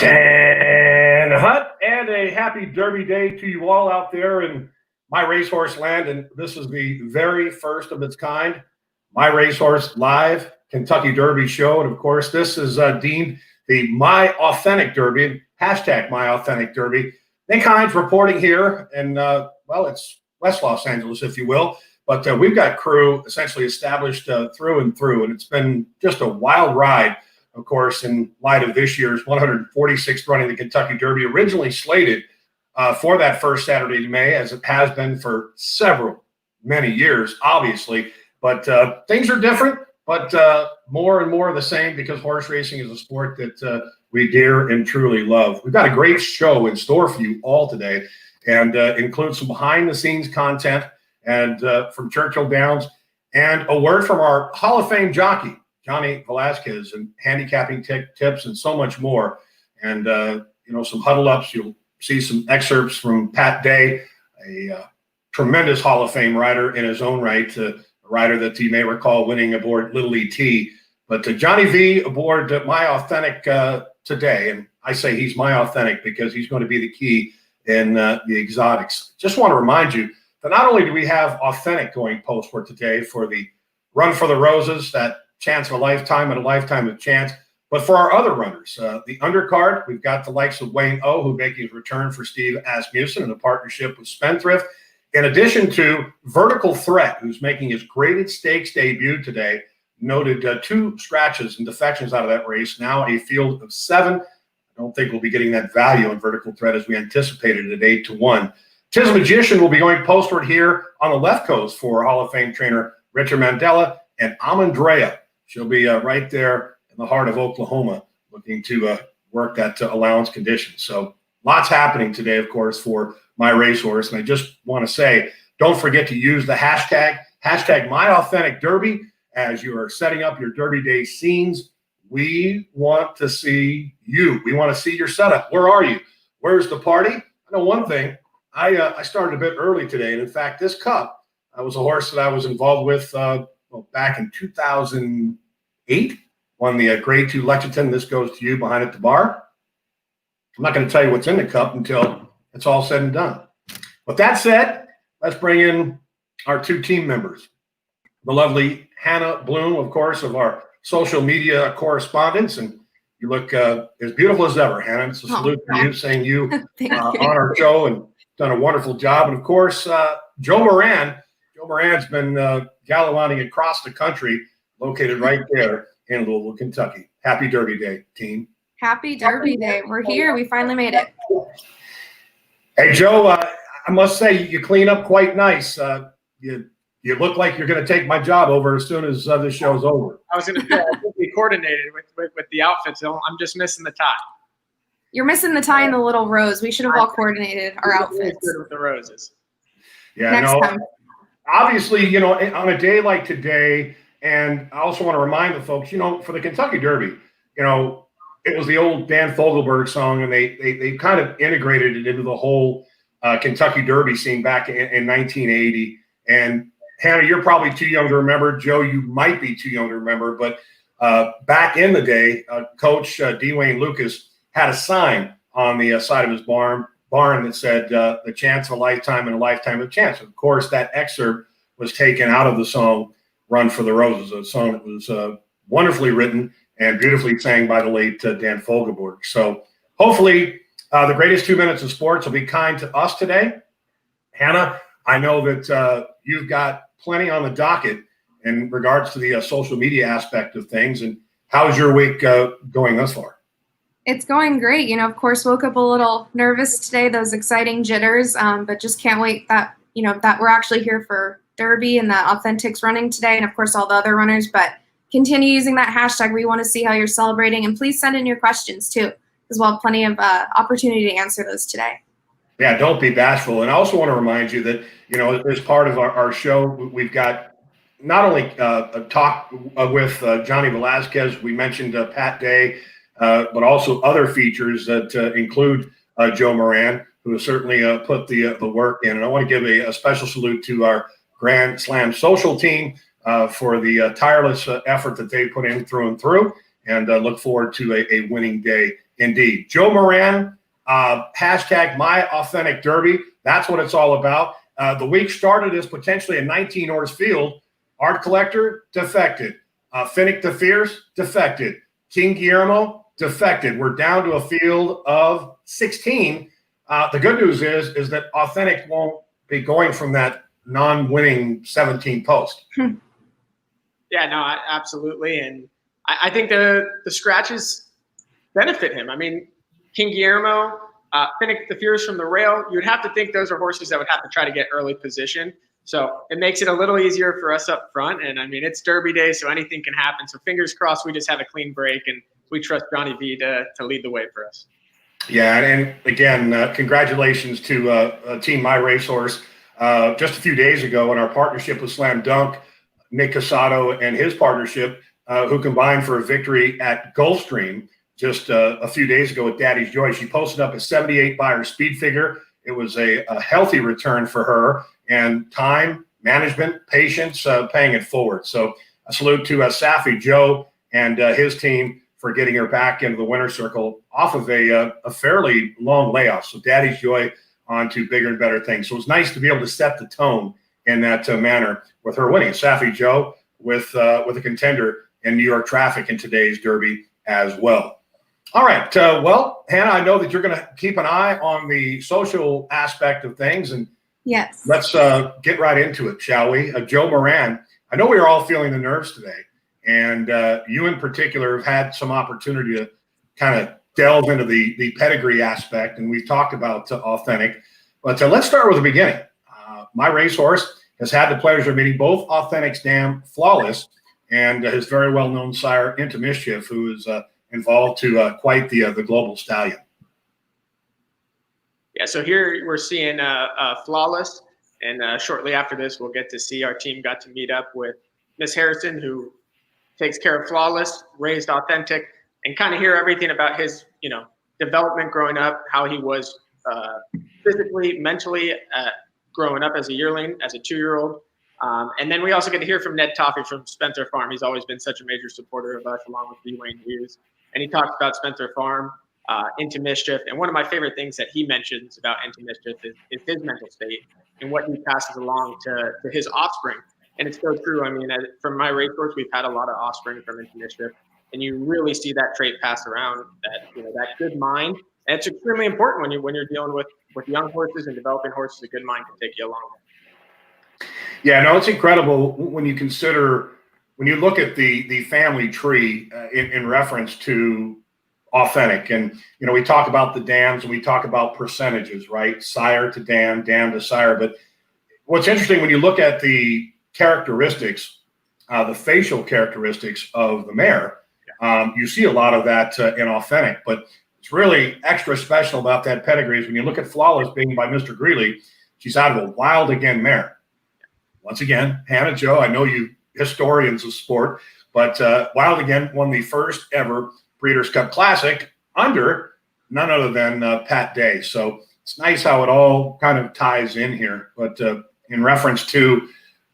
Hut and a happy Derby day to you all out there in my racehorse land. And this is the very first of its kind, My Racehorse Live Kentucky Derby show. And of course, this is deemed the My Authentic Derby, hashtag My Authentic Derby. Nick Hines reporting here, and well, it's West Los Angeles, if you will. But we've got crew essentially established through and through, and it's been just a wild ride. Of course, in light of this year's 146th running the Kentucky Derby, originally slated for that first Saturday of May, as it has been for many years, obviously. But things are different, but more and more of the same, because horse racing is a sport that we dear and truly love. We've got a great show in store for you all today, and includes some behind-the-scenes content and from Churchill Downs, and a word from our Hall of Fame jockey, Johnny Velasquez, and handicapping tips and so much more. And, some huddle ups. You'll see some excerpts from Pat Day, a tremendous Hall of Fame rider in his own right, a rider that you may recall winning aboard Little ET. But Johnny V aboard My Authentic today. And I say he's My Authentic because he's going to be the key in the exotics. Just want to remind you that not only do we have Authentic going postward today for the Run for the Roses, that chance of a lifetime and a lifetime of chance, but for our other runners, the undercard, we've got the likes of Wayne O, who making his return for Steve Asmussen in a partnership with Spendthrift, in addition to Vertical Threat, who's making his graded stakes debut today. Noted 2 scratches and defections out of that race, now a field of 7. I don't think we'll be getting that value on Vertical Threat as we anticipated at 8-1. Tis Magician will be going postward here on the left coast for Hall of Fame trainer Richard Mandela, and Amandrea. She'll be right there in the heart of Oklahoma, looking to work that allowance condition. So lots happening today, of course, for My Racehorse. And I just want to say, don't forget to use the hashtag MyAuthenticDerby as you are setting up your Derby Day scenes. We want to see you. We want to see your setup. Where are you? Where's the party? I know one thing. I started a bit early today. And in fact, this Cup was a horse that I was involved with back in 2008, won the Grade 2 Lexington. This goes to you behind at the bar. I'm not going to tell you what's in the cup until it's all said and done. With that said, let's bring in our 2 team members. The lovely Hannah Bloom, of course, of our social media correspondence. And you look as beautiful as ever, Hannah. It's a salute to you, saying you on our show and done a wonderful job. And, of course, Joe Moran. Joe Moran's been gallivanting across the country, located right there in Louisville, Kentucky. Happy Derby Day, team. Happy Derby Day. We're here. We finally made it. Hey, Joe, I must say you clean up quite nice. You look like you're going to take my job over as soon as this show's over. I was going to say, I think we coordinated with the outfits. I'm just missing the tie. You're missing the tie and the little rose. We should have all coordinated our outfits. With the roses. Yeah, Next time. Obviously, on a day like today, and I also want to remind the folks, for the Kentucky Derby, it was the old Dan Fogelberg song, and they kind of integrated it into the whole Kentucky Derby scene back in 1980. And Hannah, you're probably too young to remember. Joe, you might be too young to remember, but back in the day, Coach D. Wayne Lucas had a sign on the side of his barn that said the chance of a lifetime and a lifetime of chance. Of course, that excerpt was taken out of the song Run for the Roses, a song that was wonderfully written and beautifully sang by the late Dan Fogelberg. So hopefully the greatest 2 minutes of sports will be kind to us today. Hannah, I know that you've got plenty on the docket in regards to the social media aspect of things. And how's your week going thus far? It's going great. Of course, woke up a little nervous today, those exciting jitters, but just can't wait that we're actually here for Derby and that Authentics running today, and of course all the other runners. But continue using that hashtag. We want to see how you're celebrating, and please send in your questions too, because we'll have plenty of opportunity to answer those today. Yeah, don't be bashful. And I also want to remind you that, as part of our show, we've got not only a talk with Johnny Velasquez, we mentioned Pat Day, but also other features that include Joe Moran, who has certainly put the work in. And I want to give a special salute to our Grand Slam social team for the tireless effort that they put in through and through, and look forward to a winning day indeed. Joe Moran, hashtag My Authentic Derby. That's what it's all about. The week started as potentially a 19-horse field. Art Collector, defected. Finnick the Fierce, defected. King Guillermo, defected. We're down to a field of 16. The good news is that Authentic won't be going from that non-winning 17 post. Yeah, no, absolutely. And I think the scratches benefit him. I mean, King Guillermo, Finnick the Fierce from the rail, you would have to think those are horses that would have to try to get early position. So it makes it a little easier for us up front. And I mean, it's Derby day, so anything can happen. So fingers crossed we just have a clean break and we trust Johnny V to lead the way for us. Yeah, and again, congratulations to Team My Racehorse. Just a few days ago in our partnership with Slam Dunk, Nick Casado and his partnership, who combined for a victory at Gulfstream just a few days ago with Daddy's Joy. She posted up a 78 by her speed figure. It was a healthy return for her, and time, management, patience, paying it forward. So a salute to Safi Joe and his team for getting her back into the winner's circle off of a fairly long layoff. So Daddy's Joy on to bigger and better things. So it was nice to be able to set the tone in that manner with her winning. Safi Joe with a contender in New York traffic in today's Derby as well. All right. Well, Hannah, I know that you're going to keep an eye on the social aspect of things, and Yes. let's get right into it, shall we? Joe Moran, I know we are all feeling the nerves today, and you in particular have had some opportunity to kind of delve into the pedigree aspect, and we've talked about Authentic. But let's start with the beginning. My Racehorse has had the pleasure of meeting both Authentic's dam Flawless and his very well-known sire, Into Mischief, who is involved to quite the global stallion. Yeah, so here we're seeing Flawless, and shortly after this, we'll get to see our team got to meet up with Miss Harrison, who takes care of Flawless, raised Authentic, and kind of hear everything about his, development growing up, how he was physically, mentally growing up as a yearling, as a 2-year-old. And then we also get to hear from Ned Toffee from Spencer Farm. He's always been such a major supporter of us, along with B. Wayne Hughes. And he talks about Spencer Farm, Into Mischief. And one of my favorite things that he mentions about Into Mischief is his mental state and what he passes along to his offspring. And it's so true. I mean, from My Racehorse, we've had a lot of offspring from Into Mischief. And you really see that trait pass around, that good mind. And it's extremely important when you're dealing with young horses and developing horses. A good mind can take you a long way. Yeah, no, it's incredible when you consider, when you look at the family tree in reference to Authentic. And, we talk about the dams and we talk about percentages, right? Sire to dam, dam to sire. But what's interesting when you look at the characteristics, the facial characteristics of the mare, you see a lot of that in Authentic. But it's really extra special about that pedigree is when you look at Flawless being by Mr. Greeley, she's out of a Wild Again mare. Once again, Hannah, Joe, I know you historians of sport, but Wild Again won the first ever Breeders' Cup Classic under none other than Pat Day. So it's nice how it all kind of ties in here. But in reference to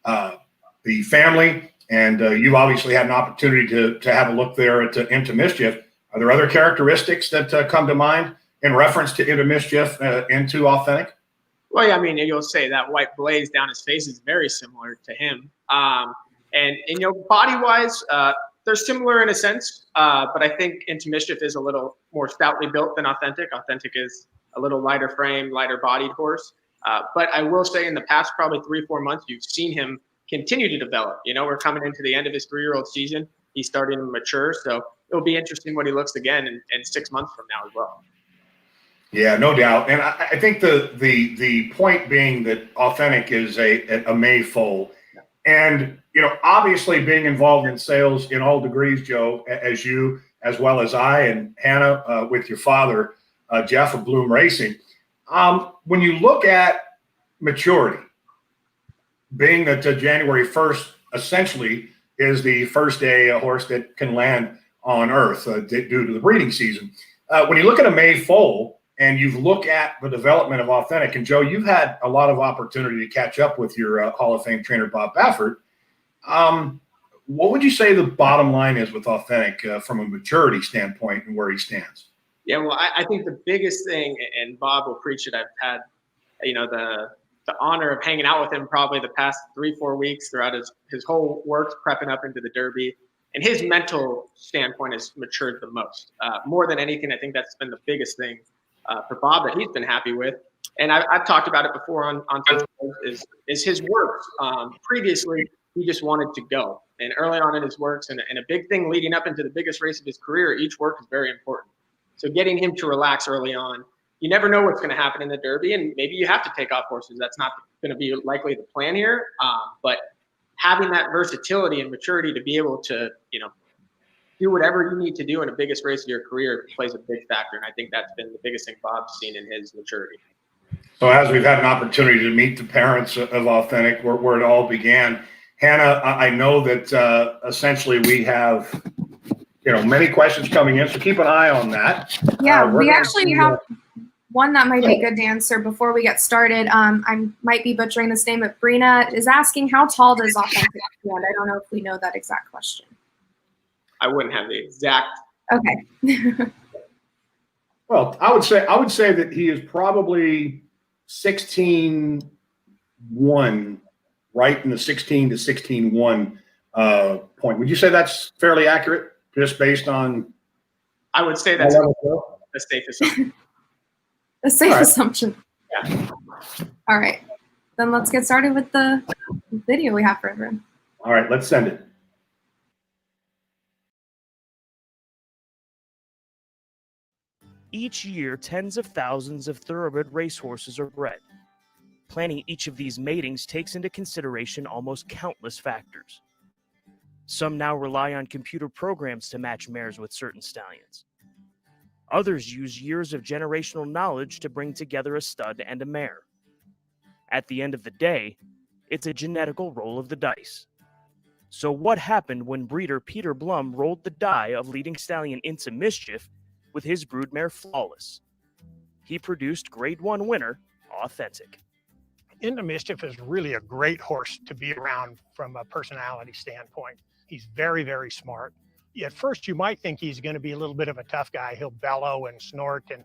the family, and you've obviously had an opportunity to have a look there at Into Mischief. Are there other characteristics that come to mind in reference to Into Mischief, into Authentic? Well, yeah, I mean, you'll say that white blaze down his face is very similar to him. And body-wise, they're similar in a sense, but I think Into Mischief is a little more stoutly built than Authentic. Authentic is a little lighter frame, lighter bodied horse. But I will say in the past probably 3-4 months, you've seen him continue to develop. We're coming into the end of his 3-year-old season. He's starting to mature. So it'll be interesting when he looks again in 6 months from now as well. Yeah, no doubt. And I think the point being that Authentic is a May foal. And, obviously being involved in sales in all degrees, Joe, as you, as well as I and Hannah with your father, Jeff of Bloom Racing. When you look at maturity, being that January 1st essentially is the first day a horse that can land on Earth due to the breeding season. When you look at a May foal and you look at the development of Authentic, and Joe, you've had a lot of opportunity to catch up with your Hall of Fame trainer, Bob Baffert. What would you say the bottom line is with Authentic from a maturity standpoint and where he stands? Yeah, well, I think the biggest thing, and Bob will preach it, I've had, the honor of hanging out with him probably the past 3-4 weeks throughout his whole work prepping up into the Derby. And his mental standpoint has matured the most. More than anything, I think that's been the biggest thing for Bob that he's been happy with. And I've talked about it before on Facebook, is his works. Previously, he just wanted to go. And early on in his works, and a big thing leading up into the biggest race of his career, each work is very important. So getting him to relax early on, you never know what's going to happen in the Derby, and maybe you have to take off horses. That's not going to be likely the plan here. But having that versatility and maturity to be able to, do whatever you need to do in the biggest race of your career plays a big factor. And I think that's been the biggest thing Bob's seen in his maturity. So as we've had an opportunity to meet the parents of Authentic, where it all began, Hannah, I know that essentially we have, many questions coming in, so keep an eye on that. Yeah, we actually have one that might be good to answer before we get started. I might be butchering this name, but Brina is asking, how tall does Authentic stand? I don't know if we know that exact question. I wouldn't have the exact. Okay. Well, I would say that he is probably 16'1", right in the 16 to 16'1" point. Would you say that's fairly accurate, just based on? I would say that's a safe assumption. A safe assumption. Yeah. All right. Then let's get started with the video we have for everyone. All right, let's send it. Each year, tens of thousands of thoroughbred racehorses are bred. Planning each of these matings takes into consideration almost countless factors. Some now rely on computer programs to match mares with certain stallions. Others use years of generational knowledge to bring together a stud and a mare. At the end of the day, it's a genetical roll of the dice. So what happened when breeder Peter Blum rolled the die of leading stallion Into Mischief with his broodmare Flawless? He produced Grade 1 winner, Authentic. Into Mischief is really a great horse to be around from a personality standpoint. He's very, very smart. At first, you might think he's going to be a little bit of a tough guy. He'll bellow and snort and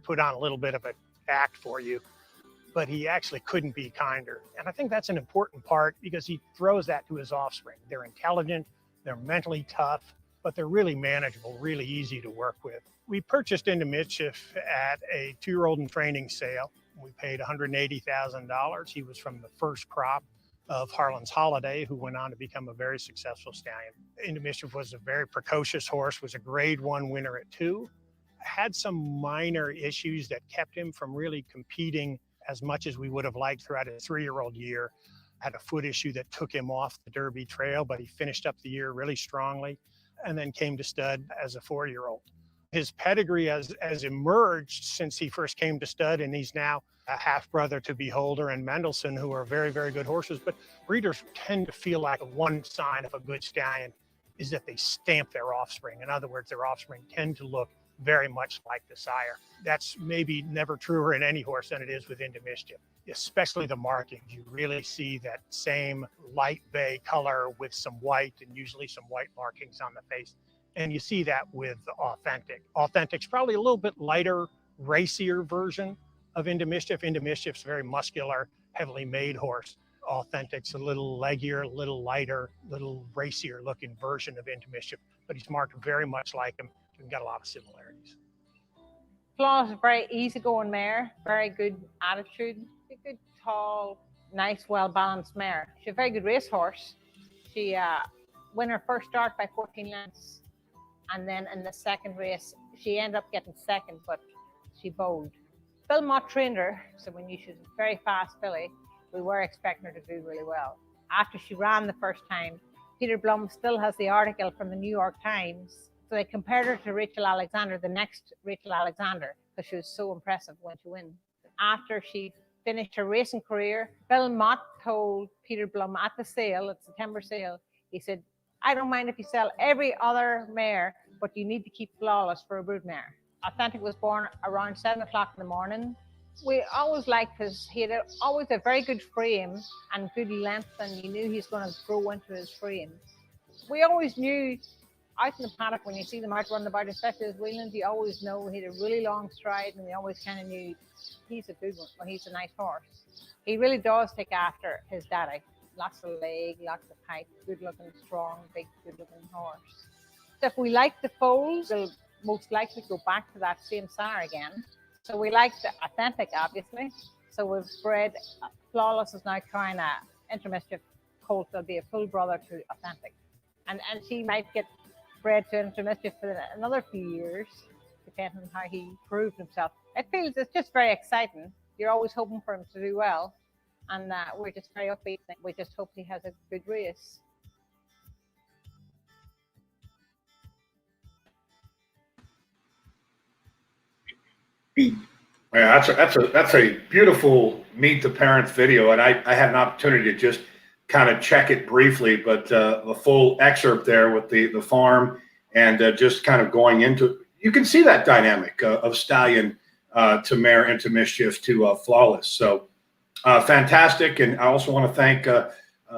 put on a little bit of an act for you, but he actually couldn't be kinder. And I think that's an important part because he throws that to his offspring. They're intelligent, they're mentally tough, but they're really manageable, really easy to work with. We purchased Into Mischief at a 2-year-old in training sale. We paid $180,000. He was from the first crop of Harlan's Holiday, who went on to become a very successful stallion. Into Mischief was a very precocious horse, was a Grade 1 winner at 2. Had some minor issues that kept him from really competing as much as we would have liked throughout his 3-year-old year. Had a foot issue that took him off the Derby trail, but he finished up the year really strongly and then came to stud as a 4-year-old. His pedigree has emerged since he first came to stud, and he's now a half-brother to Beholder and Mendelssohn, who are very, very good horses. But breeders tend to feel like one sign of a good stallion is that they stamp their offspring. In other words, their offspring tend to look very much like the sire. That's maybe never truer in any horse than it is with Into Mischief, especially the markings. You really see that same light bay color with some white and usually some white markings on the face. And you see that with Authentic. Authentic's probably a little bit lighter, racier version of Into Mischief. Into Mischief's a very muscular, heavily made horse. Authentic's a little leggier, a little lighter, little racier looking version of Into Mischief, but he's marked very much like him. We've got a lot of similarities. Flawless is a very easygoing mare, very good attitude, a good, tall, nice, well-balanced mare. She's a very good racehorse. She won her first start by 14 lengths, and then in the second race, she ended up getting second, but she bowled. Bill Mott trained her, so when she's a very fast filly, we were expecting her to do really well. After she ran the first time, Peter Blum still has the article from the New York Times. So they compared her to Rachel Alexander, the next Rachel Alexander, because she was so impressive when she won. After she finished her racing career, Bill Mott told Peter Blum at the sale, at September sale, he said, I don't mind if you sell every other mare, but you need to keep Flawless for a broodmare. Authentic was born around 7 o'clock in the morning. We always liked his, he had always a very good frame and good length, and you knew he was going to grow into his frame. We always knew out in the paddock, when you see them out running about, especially as Wheeland, you always know he had a really long stride, and you always kind of knew he's a good one, or he's a nice horse. He really does take after his daddy. Lots of leg, lots of height, good looking, strong, big, good looking horse. So if we like the foals, we'll most likely go back to that same sire again. So we like the authentic, obviously. So we've bred, Flawless is now trying a Intermischief colt that'll be a full brother to authentic. And she might get bred to Intermischief for another few years, depending on how he proved himself. It feels it's just very exciting. You're always hoping for him to do well. And we're just very upbeat. We just hope he has a good race. Yeah, that's a beautiful meet the parents video, and I had an opportunity to just kind of check it briefly, but the full excerpt there with the farm and just kind of going into, you can see that dynamic of Stallion to Mare, Intermischief to Flawless. So fantastic, and I also want to thank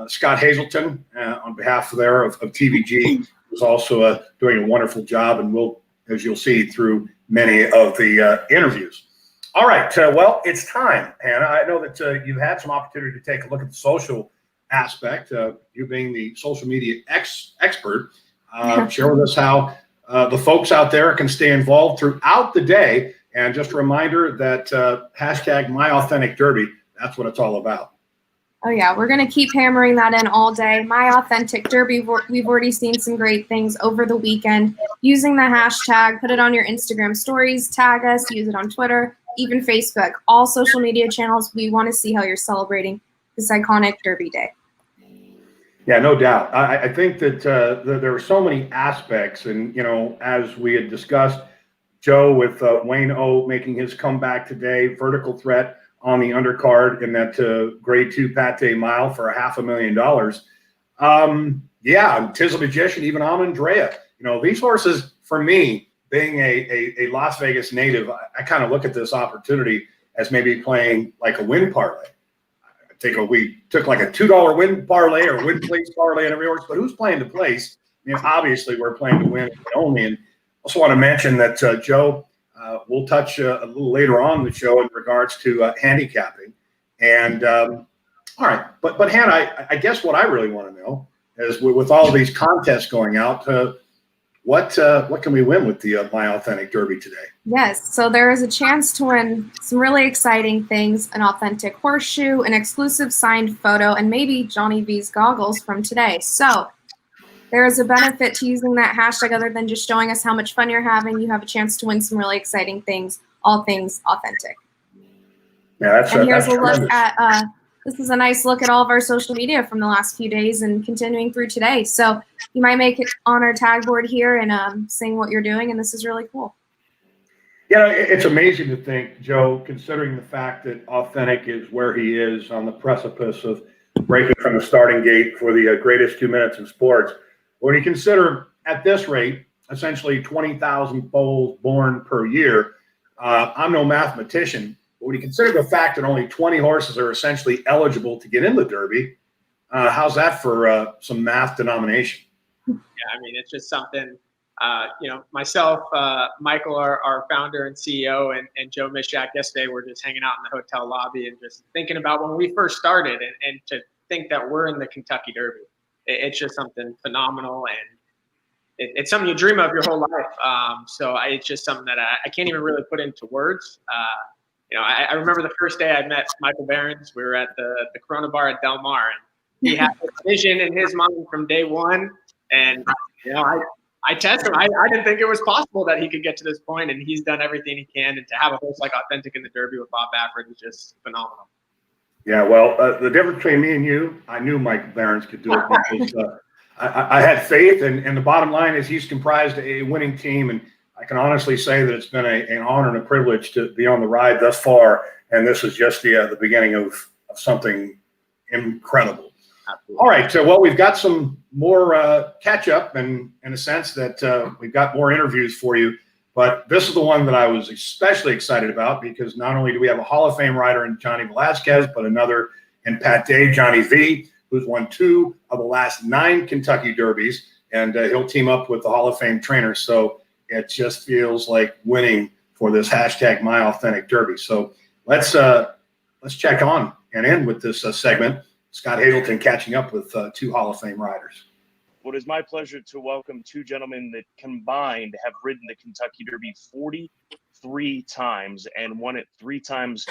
Scott Hazelton on behalf of TVG, who's also doing a wonderful job, and will, as you'll see through many of the interviews. All right, well, it's time, Hannah. I know that you've had some opportunity to take a look at the social aspect, you being the social media expert. Share with us how the folks out there can stay involved throughout the day. And just a reminder that hashtag #MyAuthenticDerby, that's what it's all about. Oh, yeah, we're going to keep hammering that in all day. My Authentic Derby, we've already seen some great things over the weekend. Using the hashtag, put it on your Instagram stories, tag us, use it on Twitter, even Facebook. All social media channels, we want to see how you're celebrating this iconic Derby day. Yeah, no doubt. I think that there are so many aspects. And, you know, as we had discussed, Joe with Wayne O making his comeback today, vertical threat on the undercard in that grade 2 Pate Mile for $500,000. Yeah, Tizzle Magician, even Amandrea. You know, these horses, for me, being a Las Vegas native, I kind of look at this opportunity as maybe playing like a win parlay. We took like a $2 win parlay or win place parlay on every horse, but who's playing to place? I mean, obviously we're playing to win only. And also want to mention that Joe, we'll touch a little later on in the show in regards to handicapping. And all right, but Hannah, I guess what I really want to know is with all these contests going out, what can we win with the My Authentic Derby today? Yes, so there is a chance to win some really exciting things: an authentic horseshoe, an exclusive signed photo, and maybe Johnny V's goggles from today. So there is a benefit to using that hashtag other than just showing us how much fun you're having. You have a chance to win some really exciting things, all things authentic. Yeah, and here's a look at this is a nice look at all of our social media from the last few days and continuing through today. So you might make it on our tag board here and seeing what you're doing, and this is really cool. Yeah, it's amazing to think, Joe, considering the fact that Authentic is where he is on the precipice of breaking from the starting gate for the greatest 2 minutes in sports. When you consider at this rate, essentially 20,000 foals born per year, I'm no mathematician, but when you consider the fact that only 20 horses are essentially eligible to get in the Derby, how's that for some math denomination? Yeah, I mean, it's just something, you know, myself, Michael, our founder and CEO, and Joe Mishak yesterday were just hanging out in the hotel lobby and just thinking about when we first started and to think that we're in the Kentucky Derby. It's just something phenomenal, and it's something you dream of your whole life. So it's just something that I can't even really put into words. You know, I remember the first day I met Michael Behrens. We were at the Corona Bar at Del Mar, and he had this vision in his mind from day one. And, you know, I tested him. I didn't think it was possible that he could get to this point, and he's done everything he can. And to have a horse like Authentic in the Derby with Bob Baffert is just phenomenal. Yeah, well, the difference between me and you, I knew Michael Behrens could do it because I had faith, and the bottom line is he's comprised a winning team, and I can honestly say that it's been an honor and a privilege to be on the ride thus far, and this is just the beginning of something incredible. Absolutely. All right, so well, we've got some more catch-up, and in a sense that we've got more interviews for you. But this is the one that I was especially excited about because not only do we have a Hall of Fame rider in Johnny Velasquez, but another in Pate, Johnny V, who's won 2 of the last 9 Kentucky Derbies. and he'll team up with the Hall of Fame trainer. So it just feels like winning for this hashtag My Authentic Derby. So let's check on and end with this segment. Scott Hazleton catching up with two Hall of Fame riders. Well, it is my pleasure to welcome two gentlemen that combined have ridden the Kentucky Derby 43 times and won it 3 times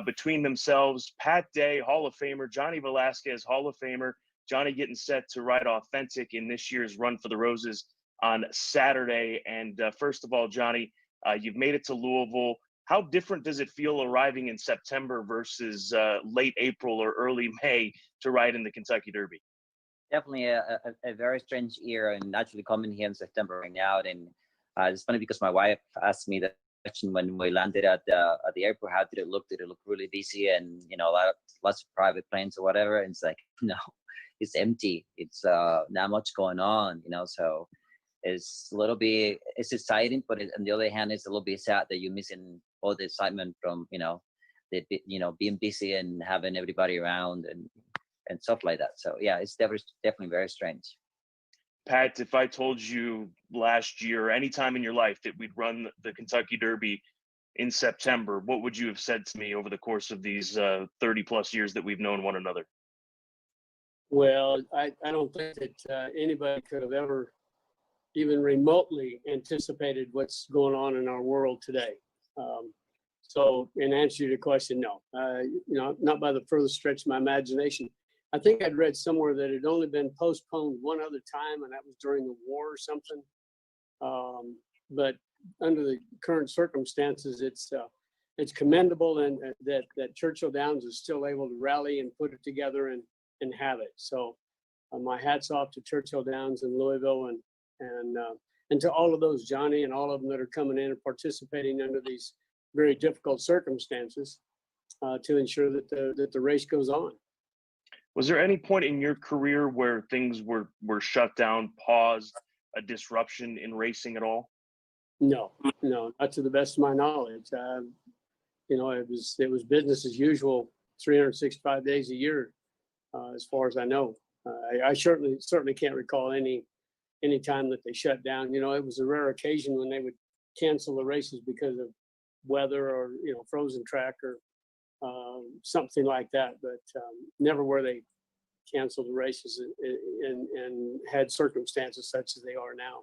between themselves. Pat Day, Hall of Famer, Johnny Velasquez, Hall of Famer. Johnny getting set to ride Authentic in this year's Run for the Roses on Saturday. And first of all, Johnny, you've made it to Louisville. How different does it feel arriving in September versus late April or early May to ride in the Kentucky Derby? Definitely a very strange year, and actually coming here in September right now. And it's funny because my wife asked me that question when we landed at the airport. How did it look? Did it look really busy and lots of private planes or whatever? And it's like, no, it's empty. It's not much going on, So it's a little bit, it's exciting, but on the other hand, it's a little bit sad that you're missing all the excitement from being busy and having everybody around and stuff like that. So yeah, it's definitely very strange. Pat, if I told you last year, any time in your life that we'd run the Kentucky Derby in September, what would you have said to me over the course of these 30 plus years that we've known one another? Well, I don't think that anybody could have ever even remotely anticipated what's going on in our world today. So in answer to your question, no, not by the furthest stretch of my imagination. I think I'd read somewhere that it had only been postponed one other time, and that was during the war or something. But under the current circumstances, it's commendable, and that Churchill Downs is still able to rally and put it together and have it. So my hat's off to Churchill Downs in Louisville and to all of those, Johnny, and all of them that are coming in and participating under these very difficult circumstances to ensure that the race goes on. Was there any point in your career where things were shut down, paused, a disruption in racing at all? No, not to the best of my knowledge. It was business as usual, 365 days a year, as far as I know. I certainly can't recall any time that they shut down. It was a rare occasion when they would cancel the races because of weather or frozen track or something like that, but never where they canceled the races and had circumstances such as they are now.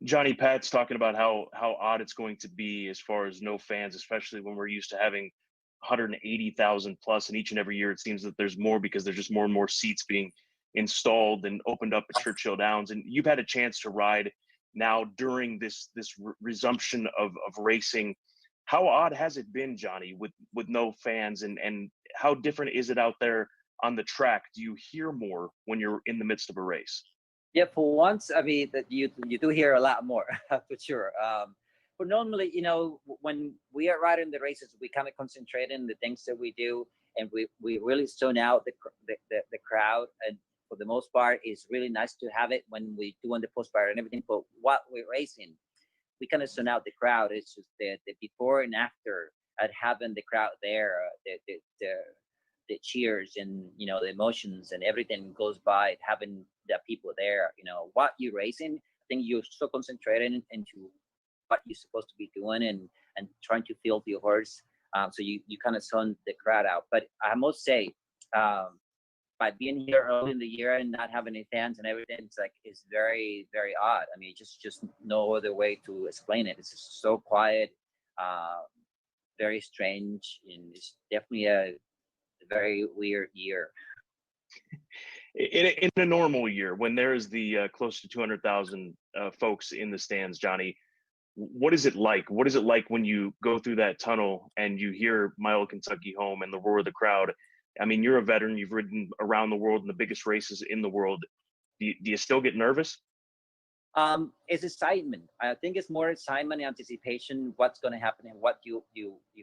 Johnny, Pat's talking about how odd it's going to be as far as no fans, especially when we're used to having 180,000 plus, and each and every year it seems that there's more because there's just more and more seats being installed and opened up at Churchill Downs. And you've had a chance to ride now during this resumption of racing. How odd has it been, Johnny, with no fans, and how different is it out there on the track? Do you hear more when you're in the midst of a race? Yeah, for once, I mean, that you do hear a lot more for sure. But normally, when we are riding the races, we kind of concentrate on the things that we do, and we really zone out the crowd. And for the most part, it's really nice to have it when we do on the postcard and everything. But what we're racing, we kind of zone out the crowd. It's just the before and after at having the crowd there, the cheers and the emotions and everything goes by having the people there. What you're racing, I think you're so concentrated into what you're supposed to be doing and trying to feel your horse. So you kind of zone the crowd out. But I must say, by being here early in the year and not having any fans and everything, it's very, very odd. I mean, just no other way to explain it. It's just so quiet, very strange, and it's definitely a very weird year. In a normal year, when there's the close to 200,000 folks in the stands, Johnny, what is it like? What is it like when you go through that tunnel and you hear My Old Kentucky Home and the roar of the crowd? I mean, you're a veteran. You've ridden around the world in the biggest races in the world. Do you still get nervous? It's excitement. I think it's more excitement and anticipation. What's going to happen and what your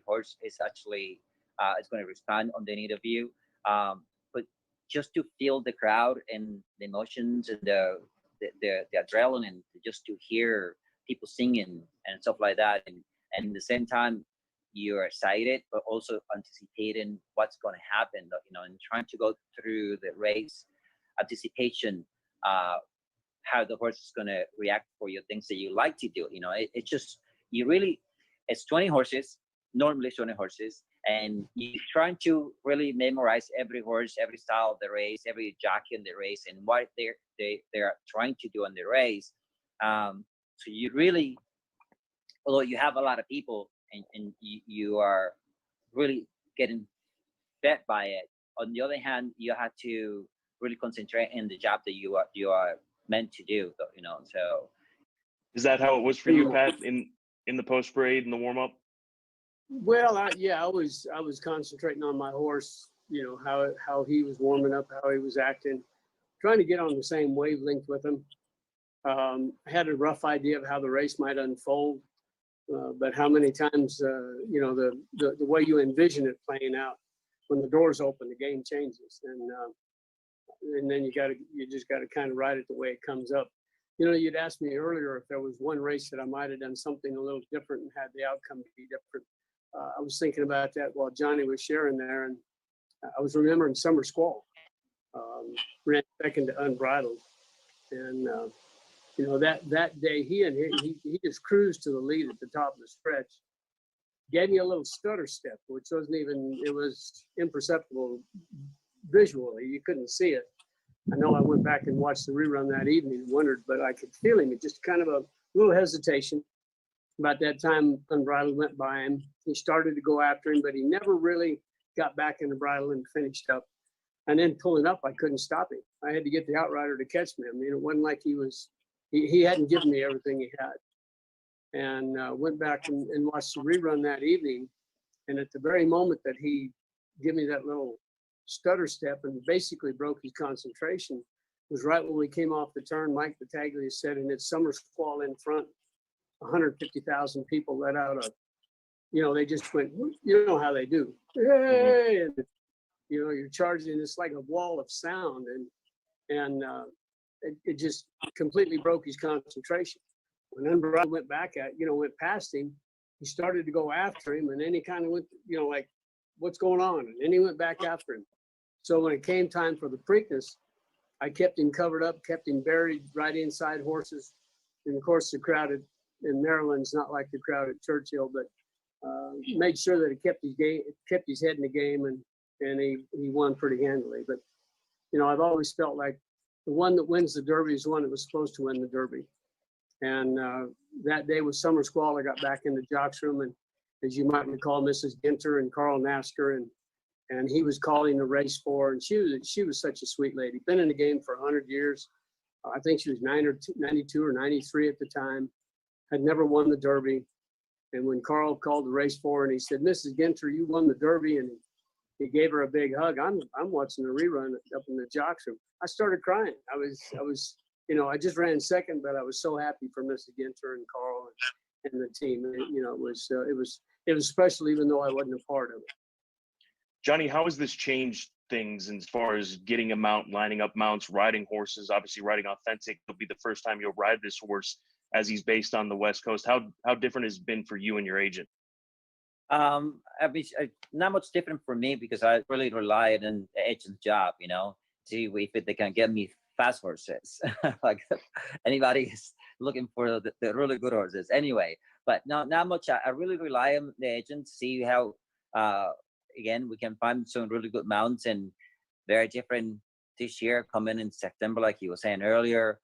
horse is actually is going to respond on the need of you. But just to feel the crowd and the emotions and the adrenaline, just to hear people singing and stuff like that, and at the same time you're excited but also anticipating what's going to happen, and trying to go through the race. Anticipation how the horse is going to react for you, things that you like to do. You know, it's just, you really, it's 20 horses, normally 20 horses, and you're trying to really memorize every horse, every style of the race, every jockey in the race, and what they're trying to do in the race. So you really, although you have a lot of people and you are really getting fed by it, on the other hand, you have to really concentrate in the job that you are meant to do, you know. So is that how it was for you, Pat, in the post parade and the warm up? Well, I was concentrating on my horse, you know, how he was warming up, how he was acting, trying to get on the same wavelength with him. I had a rough idea of how the race might unfold, but how many times, you know, the way you envision it playing out, when the doors open, the game changes, and then you just got to kind of ride it the way it comes up. You know, you'd asked me earlier if there was one race that I might have done something a little different and had the outcome be different. I was thinking about that while Johnny was sharing there, and I was remembering Summer Squall. Ran second to Unbridled, and you know, that day he just cruised to the lead at the top of the stretch. Gave me a little stutter step, which wasn't even, it was imperceptible visually. You couldn't see it. I know I went back and watched the rerun that evening and wondered, but I could feel him. It just kind of a little hesitation. About that time, Unbridled went by him. He started to go after him, but he never really got back in the bridle and finished up. And then pulling up, I couldn't stop him. I had to get the outrider to catch me. I mean, it wasn't like he hadn't given me everything he had. And went back and watched the rerun that evening. And at the very moment that he gave me that little stutter step and basically broke his concentration, was right when we came off the turn. Mike Battaglia said, and it's Summer Squall in front, 150,000 people let out a, you know, they just went, you know how they do. Hey! And, you know, you're charging, it's like a wall of sound, and it just completely broke his concentration. When Unbridled went went past him, he started to go after him, and then he kind of went, you know, like, what's going on? And then he went back after him. So when it came time for the Preakness, I kept him covered up, kept him buried right inside horses. And of course, the crowd in Maryland's not like the crowd at Churchill, but made sure that he kept his head in the game, and he won pretty handily. But, you know, I've always felt like the one that wins the Derby is the one that was supposed to win the Derby. And that day with Summer Squall, I got back in the jocks room, and as you might recall, Mrs. Ginter and Carl Nasker, and he was calling the race for, and she was such a sweet lady. Been in the game for 100 years. I think she was 92 or 93 at the time. Had never won the Derby. And when Carl called the race for her, and he said, "Mrs. Ginter, you won the Derby," and he gave her a big hug. I'm watching the rerun up in the jocks room. I started crying. I was. You know, I just ran second, but I was so happy for Mrs. Ginter and Carl and the team. You know, it was special, even though I wasn't a part of it. Johnny, how has this changed things as far as getting a mount, lining up mounts, riding horses? Obviously, riding Authentic will be the first time you'll ride this horse, as he's based on the West Coast. How different has it been for you and your agent? I mean, not much different for me, because I really rely on the agent's job. You know, see if they can get me fast horses. Like anybody is looking for the really good horses anyway, but not much. I really rely on the agent, see how again we can find some really good mounts, and very different this year coming in September, like you were saying earlier.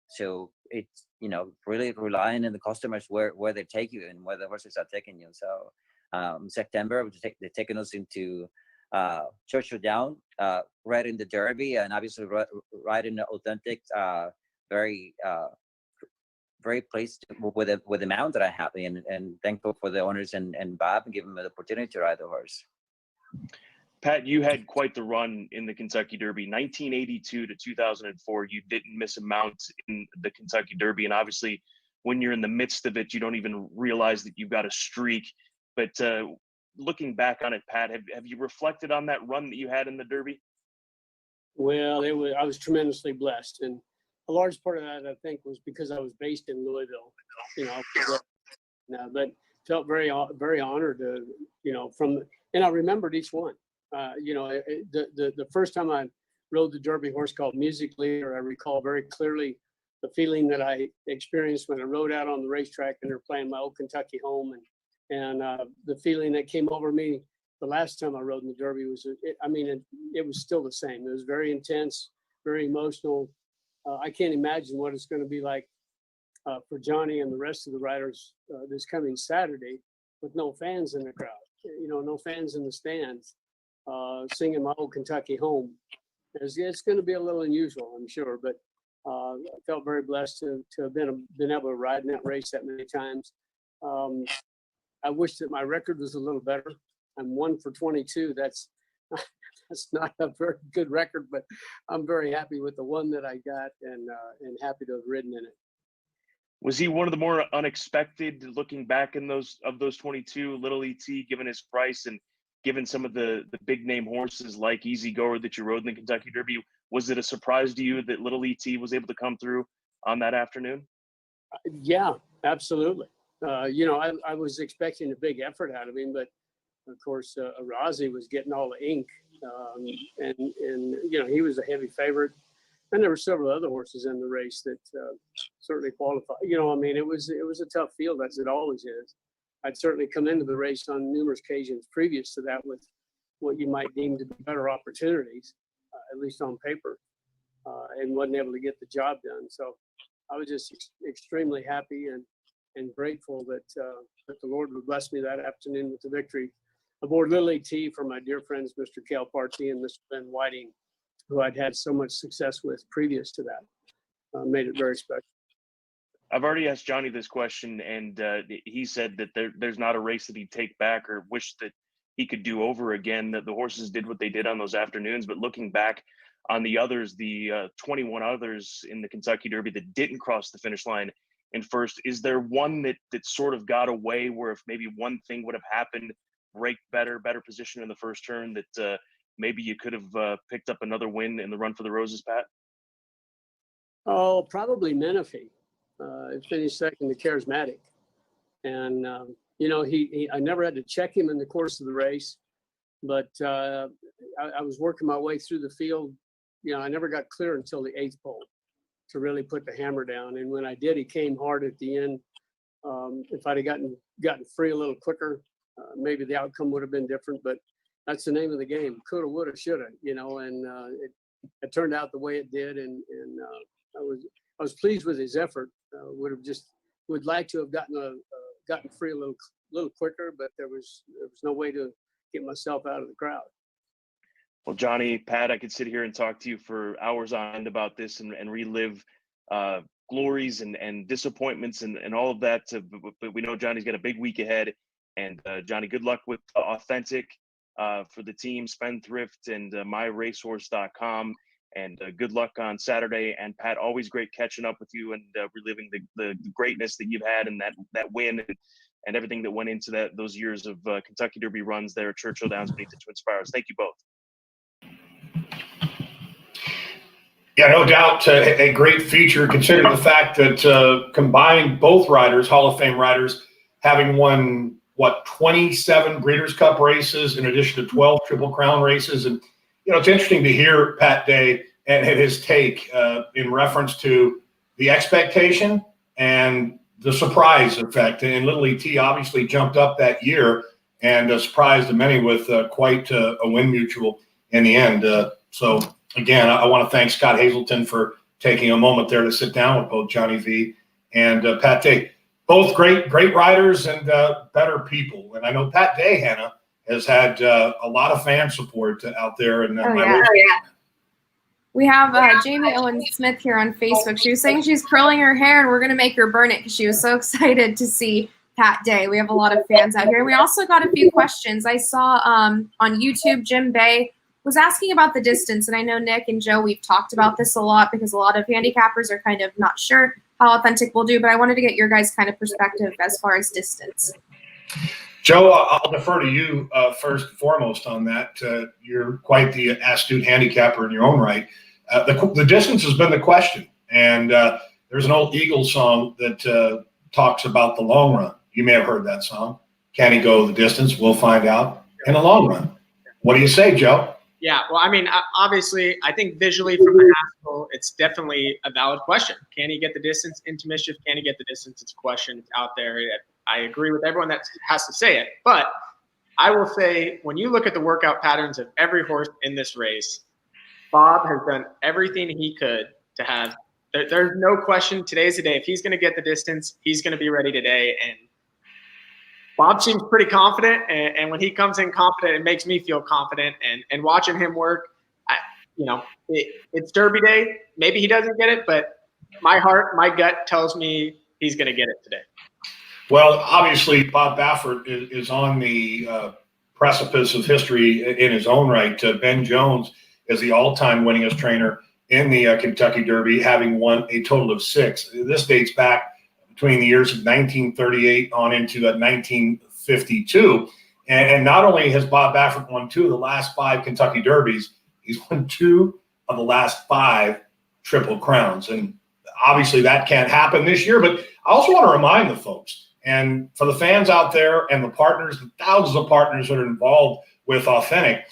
So it's, you know, really relying on the customers where they take you and where the horses are taking you. So September they're taking us into Churchill Downs, right in the Derby, and obviously right in the Authentic. Very pleased with the mount that I have, and thankful for the owners and Bob and giving me the opportunity to ride the horse. Pat, you had quite the run in the Kentucky Derby. 1982 to 2004, you didn't miss a mount in the Kentucky Derby, and obviously, when you're in the midst of it, you don't even realize that you've got a streak. But looking back on it, Pat, have you reflected on that run that you had in the Derby? Well, I was tremendously blessed, and a large part of that, I think, was because I was based in Louisville. You know, but felt very honored to, you know, and I remembered each one. You know, the first time I rode the Derby horse called Music Leader. I recall very clearly the feeling that I experienced when I rode out on the racetrack and they're playing my old Kentucky home, and the feeling that came over me the last time I rode in the Derby was, it was still the same. It was very intense, very emotional. I can't imagine what it's going to be like for Johnny and the rest of the riders this coming Saturday with no fans in the crowd, no fans in the stands, singing my old Kentucky home. It's going to be a little unusual, I'm sure, but I felt very blessed to have been able to ride in that race that many times. I wish that my record was a little better. I'm 1 for 22. That's not a very good record, but I'm very happy with the one that I got and happy to have ridden in it. Was he one of the more unexpected, looking back in those 22, Little ET, given his price and given some of the big name horses like Easy Goer that you rode in the Kentucky Derby? Was it a surprise to you that Little ET was able to come through on that afternoon? Yeah, absolutely. I was expecting a big effort out of him, but of course, Arazi was getting all the ink, and he was a heavy favorite. And there were several other horses in the race that certainly qualified. It was a tough field, as it always is. I'd certainly come into the race on numerous occasions previous to that with what you might deem to be better opportunities, at least on paper, and wasn't able to get the job done. So I was just extremely happy and grateful that the Lord would bless me that afternoon with the victory aboard Little ET for my dear friends, Mr. Cal Partee and Mr. Ben Whiting, who I'd had so much success with previous to that. Made it very special. I've already asked Johnny this question, and he said that there's not a race that he'd take back or wish that he could do over again, that the horses did what they did on those afternoons. But looking back on the others, the 21 others in the Kentucky Derby that didn't cross the finish line in first, is there one that sort of got away where if maybe one thing would have happened, better position in the first turn, that maybe you could have picked up another win in the Run for the Roses, Pat? Oh, probably Menifee. Finished second to Charismatic. And, I never had to check him in the course of the race, but I was working my way through the field. I never got clear until the 8th pole to really put the hammer down. And when I did, he came hard at the end. If I'd have gotten free a little quicker, maybe the outcome would have been different, but that's the name of the game. Coulda, woulda, shoulda, and it turned out the way it did. And I was pleased with his effort. Would like to have gotten free a little quicker, but there was no way to get myself out of the crowd. Well, Johnny, Pat, I could sit here and talk to you for hours on end about this and relive glories and disappointments and all of that. But we know Johnny's got a big week ahead. And Johnny, good luck with Authentic for the team, Spendthrift, and myracehorse.com. And good luck on Saturday. And Pat, always great catching up with you and reliving the greatness that you've had and that win and everything that went into those years of Kentucky Derby runs there at Churchill Downs beneath the Twin Spires. Thank you both. Yeah, no doubt a great feature considering the fact that combined both riders, Hall of Fame riders, having won, 27 Breeders' Cup races in addition to 12 Triple Crown races. And, it's interesting to hear Pat Day and his take in reference to the expectation and the surprise effect. And Little ET obviously jumped up that year and surprised many with quite a win mutual in the end. So, again, I want to thank Scott Hazelton for taking a moment there to sit down with both Johnny V and Pat Day. Both great riders and better people. And I know Pat Day, Hannah, has had a lot of fan support out there. And we have Jamie Owen Smith here on Facebook. She was saying she's curling her hair and we're going to make her burn it because she was so excited to see Pat Day. We have a lot of fans out here. And we also got a few questions. I saw on YouTube, Jim Bay was asking about the distance. And I know Nick and Joe, we've talked about this a lot because a lot of handicappers are kind of not sure how Authentic will do, but I wanted to get your guys' kind of perspective as far as distance. Joe, I'll defer to you first and foremost on that. You're quite the astute handicapper in your own right. The distance has been the question, and there's an old Eagles song that talks about the long run. You may have heard that song. Can he go the distance? We'll find out in the long run. What do you say, Joe? Yeah, well, I mean, obviously, I think visually from the haskell, it's definitely a valid question. Can he get the distance into mischief? Can he get the distance? It's a question out there. I agree with everyone that has to say it. But I will say, when you look at the workout patterns of every horse in this race, Bob has done everything he could to have. There's no question. Today's the day. If he's going to get the distance, he's going to be ready today. And Bob seems pretty confident, and when he comes in confident, it makes me feel confident. And watching him work, it's Derby Day. Maybe he doesn't get it, but my heart, my gut tells me he's going to get it today. Well, obviously, Bob Baffert is on the precipice of history in his own right. Ben Jones is the all-time winningest trainer in the Kentucky Derby, having won a total of 6. This dates back between the years of 1938 on into 1952. And not only has Bob Baffert won 2 of the last 5 Kentucky Derbies, he's won 2 of the last 5 Triple Crowns. And obviously that can't happen this year, but I also want to remind the folks, and for the fans out there and the partners, the thousands of partners that are involved with Authentic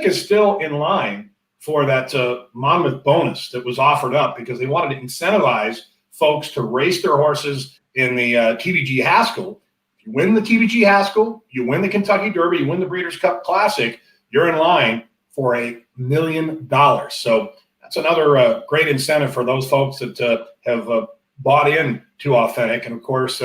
is still in line for that Monmouth bonus that was offered up because they wanted to incentivize folks to race their horses in the TVG Haskell. If you win the TVG Haskell, you win the Kentucky Derby, you win the Breeders' Cup Classic, you're in line for $1 million. So that's another great incentive for those folks that have bought in to Authentic and, of course,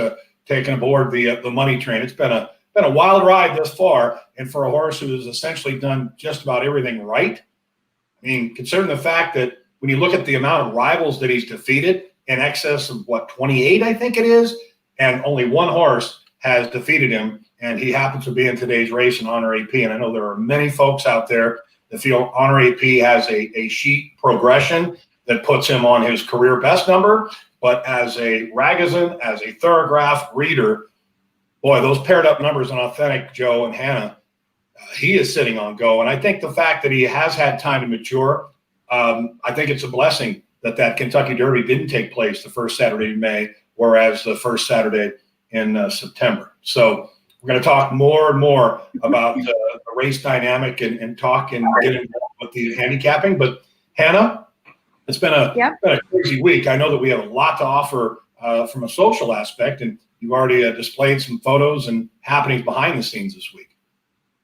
taken aboard the money train. It's been a wild ride thus far, and for a horse who has essentially done just about everything right. I mean, considering the fact that when you look at the amount of rivals that he's defeated, in excess of 28, I think it is, and only one horse has defeated him, and he happens to be in today's race in Honor AP. And I know there are many folks out there that feel Honor AP has a sheet progression that puts him on his career best number, but as a Ragozin, as a Thorograph reader, boy, those paired up numbers on Authentic, Joe and Hannah, he is sitting on go. And I think the fact that he has had time to mature, I think it's a blessing that Kentucky Derby didn't take place the first Saturday in May, whereas the first Saturday in September. So we're going to talk more and more about the race dynamic and talk and get involved with the handicapping. But Hannah, it's been a crazy week. I know that we have a lot to offer from a social aspect, and you've already displayed some photos and happenings behind the scenes this week.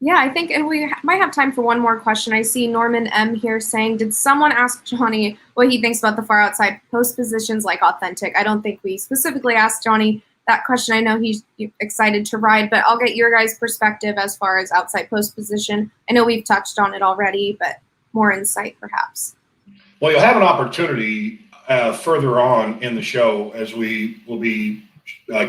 Yeah, I think, and we might have time for one more question. I see Norman M. here saying, did someone ask Johnny what he thinks about the far outside post positions like Authentic? I don't think we specifically asked Johnny that question. I know he's excited to ride, but I'll get your guys' perspective as far as outside post position. I know we've touched on it already, but more insight perhaps. Well, you'll have an opportunity further on in the show as we will be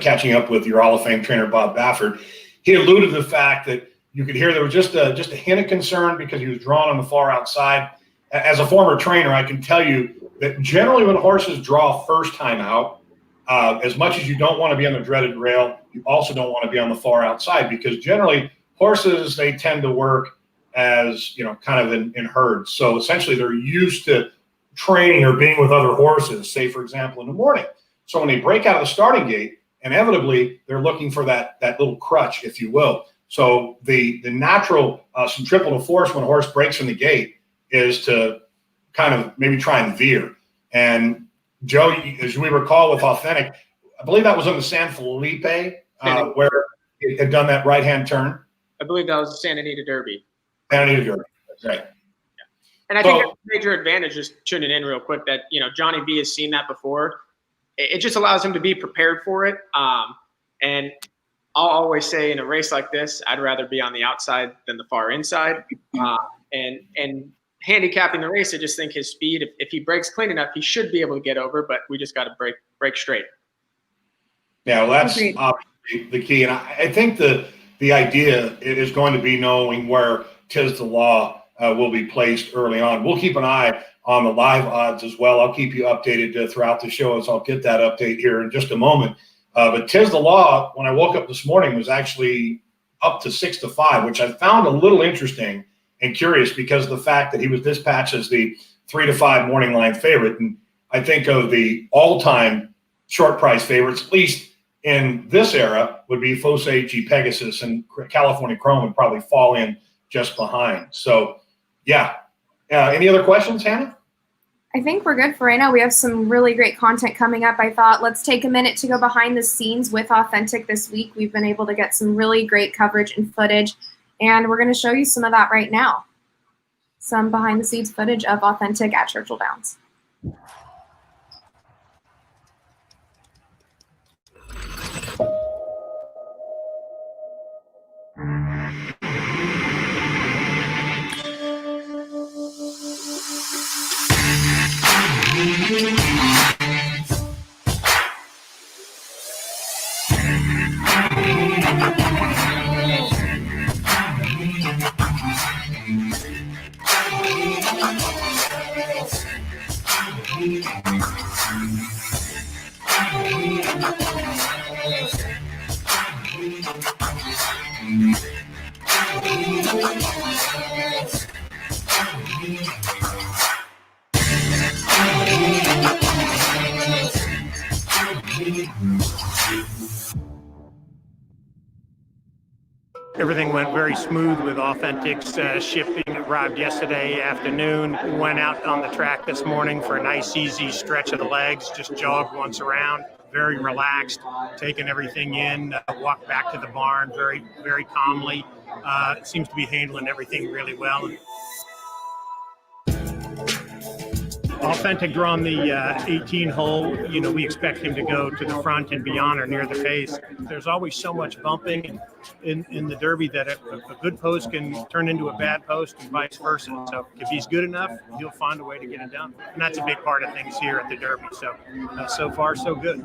catching up with your Hall of Fame trainer, Bob Baffert. He alluded to the fact that you could hear there was just a hint of concern because he was drawn on the far outside. As a former trainer, I can tell you that generally when horses draw first time out, as much as you don't want to be on the dreaded rail, you also don't want to be on the far outside because generally horses, they tend to work as, kind of in herds. So essentially they're used to training or being with other horses, say, for example, in the morning. So when they break out of the starting gate, inevitably they're looking for that little crutch, if you will. So the natural centripetal force when a horse breaks from the gate is to kind of maybe try and veer. And Joe, as we recall with Authentic, I believe that was on the San Felipe where it had done that right-hand turn. I believe that was the Santa Anita Derby. Santa Anita Derby, that's right. Yeah. And I think that's a major advantage, just tuning in real quick, that, Johnny B has seen that before. It just allows him to be prepared for it. And I'll always say in a race like this, I'd rather be on the outside than the far inside. And handicapping the race, I just think his speed, if he breaks clean enough, he should be able to get over, but we just got to break straight. Yeah, well, that's obviously the key. And I think the idea is going to be knowing where Tis the Law will be placed early on. We'll keep an eye on the live odds as well. I'll keep you updated throughout the show as I'll get that update here in just a moment. But Tis the Law, when I woke up this morning, was actually up to 6-5, which I found a little interesting and curious because of the fact that he was dispatched as the 3-5 morning line favorite. And I think of the all-time short price favorites, at least in this era, would be Fosage, Pegasus, and California Chrome would probably fall in just behind. So Yeah. Any other questions, Hannah? I think we're good for right now. We have some really great content coming up. I thought let's take a minute to go behind the scenes with Authentic this week. We've been able to get some really great coverage and footage, and we're going to show you some of that right now. Some behind the scenes footage of Authentic at Churchill Downs. Everything went very smooth with Authentic's shipping. Arrived yesterday afternoon. We went out on the track this morning for a nice, easy stretch of the legs. Just jogged once around. Very relaxed, taking everything in. Walked back to the barn very, very calmly. Seems to be handling everything really well. Authentic drawn the 18 hole. You know, we expect him to go to the front and beyond or near the pace. There's always so much bumping in the Derby that a good post can turn into a bad post and vice versa. So if he's good enough, he'll find a way to get it done. And that's a big part of things here at the Derby. So, so far, so good.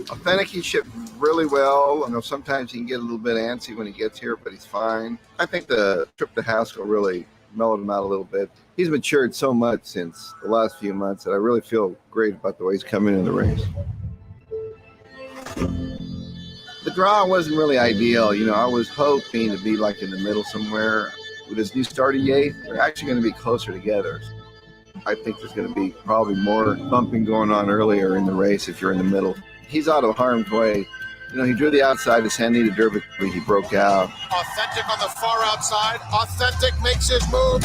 Authentic, he shipped really well. I know sometimes he can get a little bit antsy when he gets here, but he's fine. I think the trip to Haskell really mellowed him out a little bit. He's matured so much since the last few months that I really feel great about the way he's coming in the race. The draw wasn't really ideal. You know, I was hoping to be like in the middle somewhere. With his new starting gate, they're actually going to be closer together. I think there's going to be probably more bumping going on earlier in the race if you're in the middle. He's out of harm's way. You know, he drew the outside, his hand needed Derby, he broke out. Authentic on the far outside. Authentic makes his move.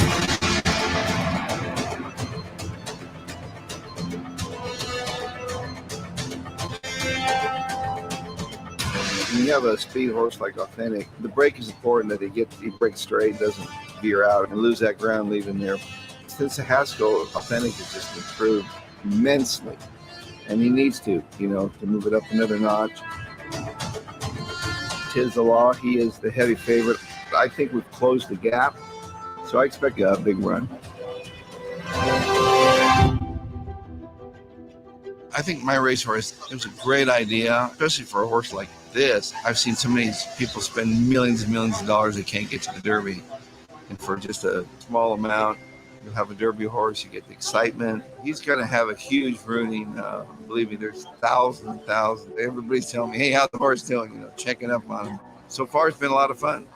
When you have a speed horse like Authentic, the break is important that he breaks straight, doesn't veer out and lose that ground leaving there. Since the Haskell, Authentic has just improved immensely. And he needs to, you know, to move it up another notch. 'Tis the law. He is the heavy favorite. I think we've closed the gap, so I expect a big run. I think my racehorse, it was a great idea, especially for a horse like this. I've seen so many people spend millions and millions of dollars that can't get to the Derby. And for just a small amount, you'll have a Derby horse, you get the excitement. He's going to have a huge rooting. Believe me, there's thousands. Everybody's telling me, hey, how's the horse doing? You know, checking up on him. So far, it's been a lot of fun.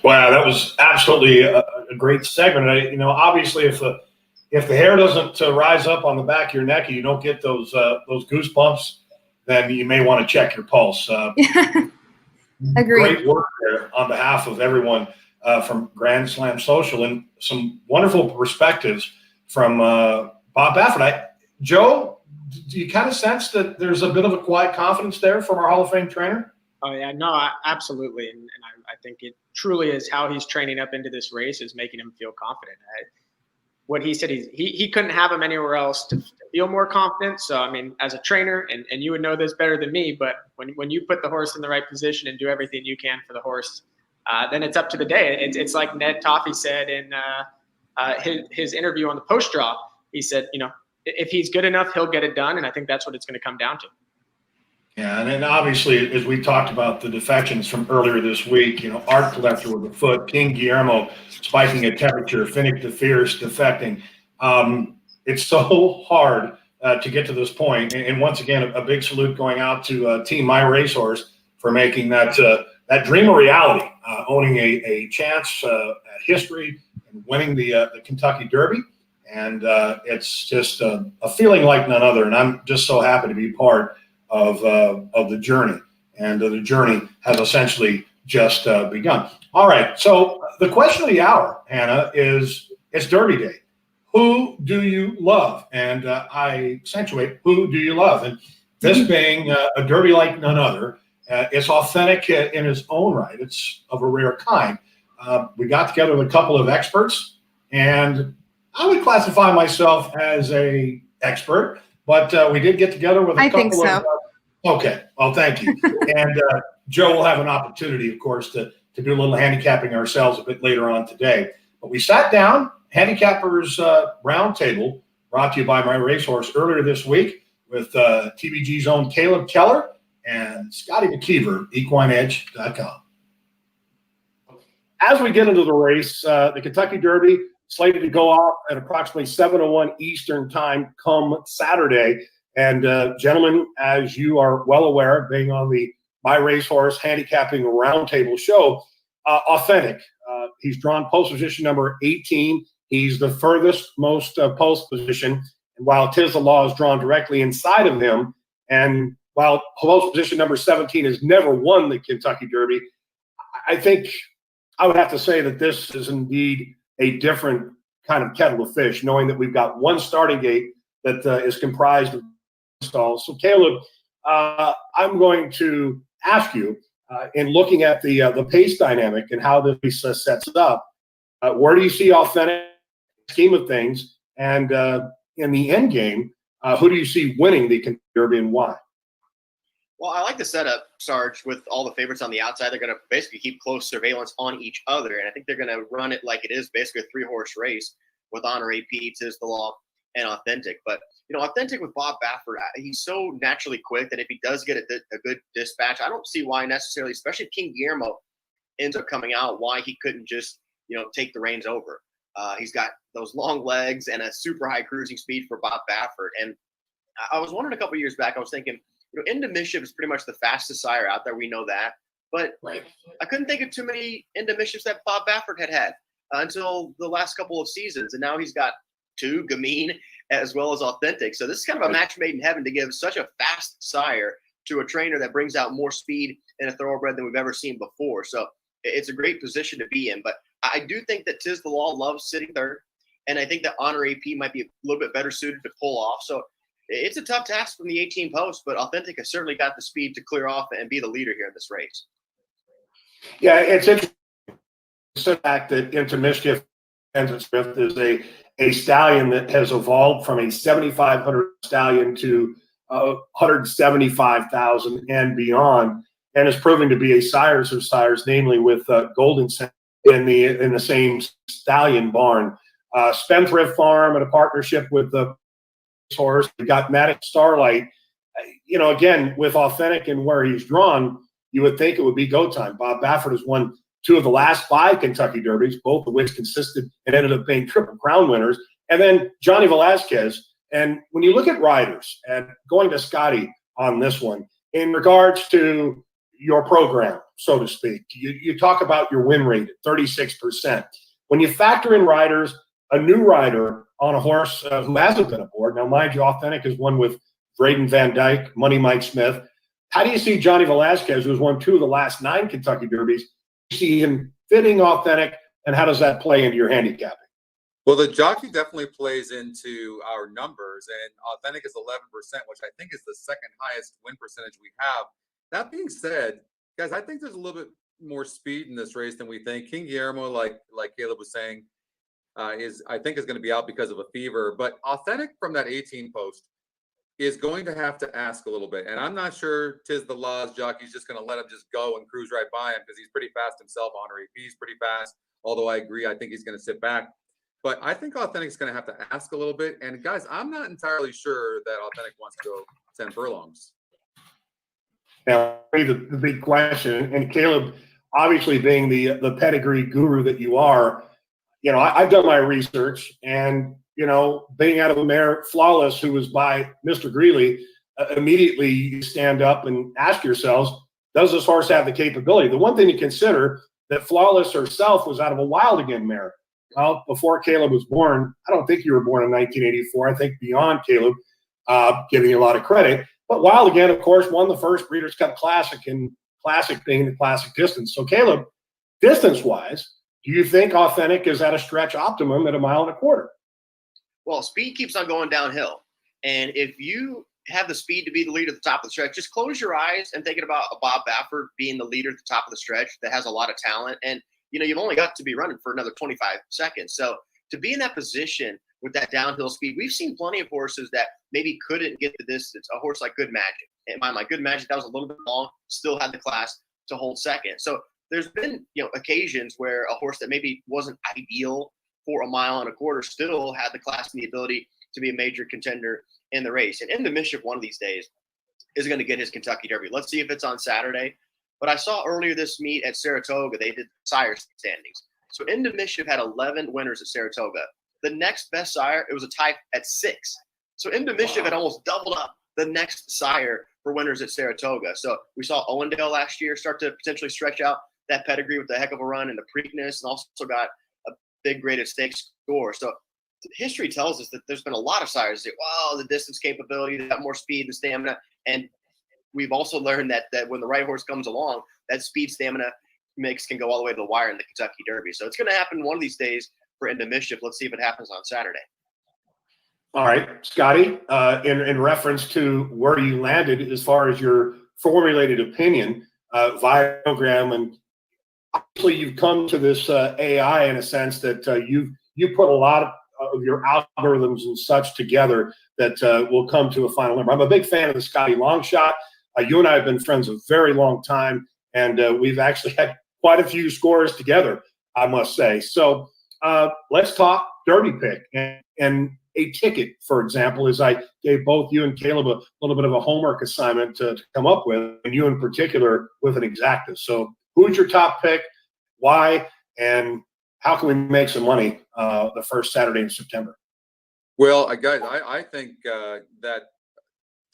Wow, that was absolutely a great segment. You know, obviously, if the hair doesn't rise up on the back of your neck and you don't get those goosebumps, then you may want to check your pulse. Agreed. Great work there on behalf of everyone from Grand Slam Social, and some wonderful perspectives from Bob Baffert. Joe, do you kind of sense that there's a bit of a quiet confidence there from our Hall of Fame trainer? Oh yeah, no, absolutely, and I think it truly is how he's training up into this race is making him feel confident. What he said, he couldn't have him anywhere else to feel more confident. So I mean, as a trainer, and you would know this better than me, but when you put the horse in the right position and do everything you can for the horse, then it's up to the day. It's like Ned Toffee said in his interview on the post draw. He said, you know, if he's good enough, he'll get it done, and I think that's what it's going to come down to. Yeah, and then obviously, as we talked about the defections from earlier this week, you know, Art Collector with a foot, King Guillermo spiking a temperature, Finnick the Fierce defecting. It's so hard to get to this point. And once again, a big salute going out to Team My Racehorse for making that dream a reality, owning a chance at history and winning the Kentucky Derby. And it's just a feeling like none other. And I'm just so happy to be part of the journey. And the journey has essentially just begun. All right. So the question of the hour, Hannah, is it's Derby Day. Who do you love? And I accentuate, who do you love? And this being a Derby like none other, it's authentic in its own right. It's of a rare kind. We got together with a couple of experts, and I would classify myself as a expert, but we did get together with a couple think so. of okay, well, thank you. And Joe will have an opportunity, of course, to do a little handicapping ourselves a bit later on today. But we sat down, Handicappers Roundtable, brought to you by My Racehorse earlier this week with TBG's own Caleb Keller and Scotty McKeever, equineedge.com. As we get into the race, the Kentucky Derby slated to go off at approximately 7:01 Eastern time come Saturday. And gentlemen, as you are well aware, being on the My Racehorse Handicapping Roundtable show, authentic. He's drawn post position number 18. He's the furthest most post position. And while Tiz the Law is drawn directly inside of him, and while post position number 17 has never won the Kentucky Derby, I think I would have to say that this is indeed a different kind of kettle of fish, knowing that we've got one starting gate that is comprised of stalls. So, Caleb, I'm going to ask you, in looking at the pace dynamic and how this sets up, where do you see authentic scheme of things? And in the end game, who do you see winning the Kentucky Derby and why? Well, I like the setup, Sarge, with all the favorites on the outside. They're going to basically keep close surveillance on each other, and I think they're going to run it like it is, basically a three-horse race with Honor AP, Tiz the Law, and Authentic. But, you know, Authentic with Bob Baffert, he's so naturally quick that if he does get a good dispatch, I don't see why necessarily, especially if King Guillermo ends up coming out, why he couldn't just, you know, take the reins over. He's got those long legs and a super high cruising speed for Bob Baffert. And I was wondering a couple of years back, I was thinking, you know, Into Mischief is pretty much the fastest sire out there. We know that. But I couldn't think of too many Into Mischiefs that Bob Baffert had until the last couple of seasons. And now he's got two, Gamine, as well as Authentic. So this is kind of a match made in heaven to give such a fast sire to a trainer that brings out more speed in a thoroughbred than we've ever seen before. So it's a great position to be in. But I do think that Tiz the Law loves sitting third. And I think that Honor AP might be a little bit better suited to pull off. So it's a tough task from the 18 post, but Authentic has certainly got the speed to clear off and be the leader here in this race. Yeah, it's interesting. The fact that Into Mischief Smith is a stallion that has evolved from a 7,500 stallion to 175,000 and beyond, and is proving to be a sires of sires, namely with Golden Center in the same stallion barn. Spendthrift Farm and a partnership with the horse. We got Matic Starlight. You know, again, with Authentic and where he's drawn, you would think it would be go time. Bob Baffert has won 2 of the last 5 Kentucky Derbies, both of which consisted and ended up being Triple Crown winners. And then Johnny Velasquez. And when you look at riders, and going to Scotty on this one, in regards to your program, so to speak, you talk about your win rate at 36%. When you factor in riders, a new rider on a horse who hasn't been aboard. Now, mind you, Authentic has won with Braden Van Dyke, Money Mike Smith. How do you see Johnny Velasquez, who's won 2 of the last 9 Kentucky Derbies, see him fitting Authentic, and how does that play into your handicapping? Well, the jockey definitely plays into our numbers, and Authentic is 11%, which I think is the second highest win percentage we have. That being said, guys, I think there's a little bit more speed in this race than we think. King Guillermo, like Caleb was saying, I think is going to be out because of a fever, but Authentic from that 18 post is going to have to ask a little bit. And I'm not sure Tiz the Law's jockey's just going to let him just go and cruise right by him, because he's pretty fast himself. Honor AP's pretty fast, although I agree, I think he's going to sit back. But I think Authentic's going to have to ask a little bit. And guys, I'm not entirely sure that Authentic wants to go 10 furlongs. Now, the big question, and Caleb, obviously being the pedigree guru that you are, you know, I've done my research, and, you know, being out of a mare, Flawless, who was by Mr. Greeley, immediately you stand up and ask yourselves, does this horse have the capability? The one thing to consider, that Flawless herself was out of a Wild Again mare. Well, before Caleb was born, I don't think you were born in 1984. I think beyond Caleb, giving you a lot of credit. But Wild again, of course, won the first Breeders' Cup Classic, and Classic being the classic distance. So Caleb, distance-wise, do you think Authentic is at a stretch optimum at 1.25 miles? Well, speed keeps on going downhill. And if you have the speed to be the leader at the top of the stretch, just close your eyes and thinking about Bob Baffert being the leader at the top of the stretch that has a lot of talent. And, you've only got to be running for another 25 seconds. So to be in that position with that downhill speed, we've seen plenty of horses that maybe couldn't get the distance. A horse like Good Magic. And my Good Magic, that was a little bit long, still had the class to hold second. So there's been, occasions where a horse that maybe wasn't ideal for 1.25 miles still had the class and the ability to be a major contender in the race. And In the Mischief one of these days is going to get his Kentucky Derby. Let's see if it's on Saturday. But I saw earlier this meet at Saratoga, they did sire standings. So In the Mischief had 11 winners at Saratoga. The next best sire, it was a tie at 6. So In the Mischief had almost doubled up the next sire for winners at Saratoga. So we saw Owendale last year start to potentially stretch out that pedigree with a heck of a run in the Preakness, and also got a big graded stakes score. So history tells us that there's been a lot of sires that, the distance capability, they got more speed and stamina. And we've also learned that when the right horse comes along, that speed stamina mix can go all the way to the wire in the Kentucky Derby. So it's going to happen one of these days for In the Mischief. Let's see if it happens on Saturday. All right, Scotty, in reference to where you landed as far as your formulated opinion via program, and obviously you've come to this AI in a sense that you put a lot of your algorithms and such together that will come to a final number. I'm a big fan of the Scotty Longshot. You and I have been friends a very long time, and we've actually had quite a few scores together, I must say. So let's talk Derby pick and a ticket, for example, as I gave both you and Caleb a little bit of a homework assignment to come up with, and you in particular with an exacta. So who's your top pick, why, and how can we make some money the first Saturday in September? Well, guys, I think that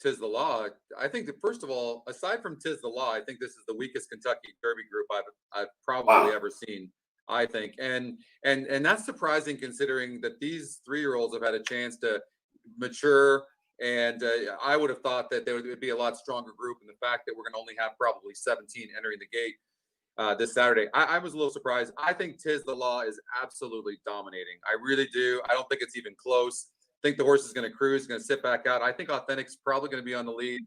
Tiz the Law. I think that first of all, aside from Tiz the Law, I think this is the weakest Kentucky Derby group I've probably ever seen. I think, and that's surprising considering that these 3-year-olds have had a chance to mature. And I would have thought that there would be a lot stronger group. And the fact that we're going to only have probably 17 entering the gate this Saturday, I was a little surprised. I think Tiz the Law is absolutely dominating. I really do. I don't think it's even close. I think the horse is going to cruise, going to sit back out. I think Authentic's probably going to be on the lead,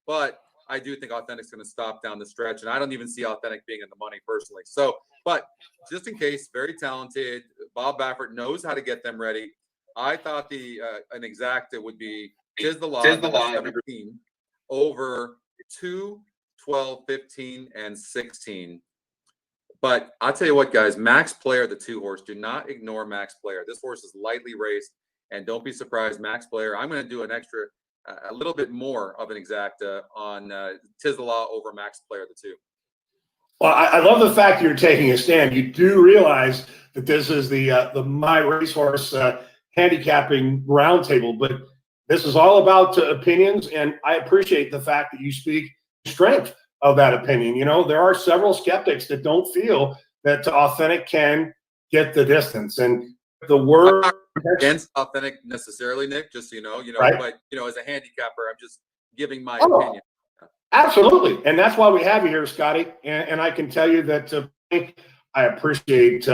but I do think Authentic's going to stop down the stretch, and I don't even see Authentic being in the money personally. So, but just in case, very talented. Bob Baffert knows how to get them ready. I thought an exacta would be Tiz the Law 17 over 2, 12, 15, and 16. But I'll tell you what, guys, Max Player, the 2-horse, do not ignore Max Player. This horse is lightly raced, and don't be surprised, Max Player. I'm going to do an extra, a little bit more of an exacta on Tiz the Law over Max Player, the 2. Well, I love the fact you're taking a stand. You do realize that this is the My Racehorse handicapping roundtable, but this is all about opinions, and I appreciate the fact that you speak strength of that opinion. There are several skeptics that don't feel that Authentic can get the distance, and the word against Authentic necessarily, Nick, just so you know, right? But as a handicapper, I'm just giving my opinion. Absolutely, and that's why we have you here, Scotty. And I can tell you that I appreciate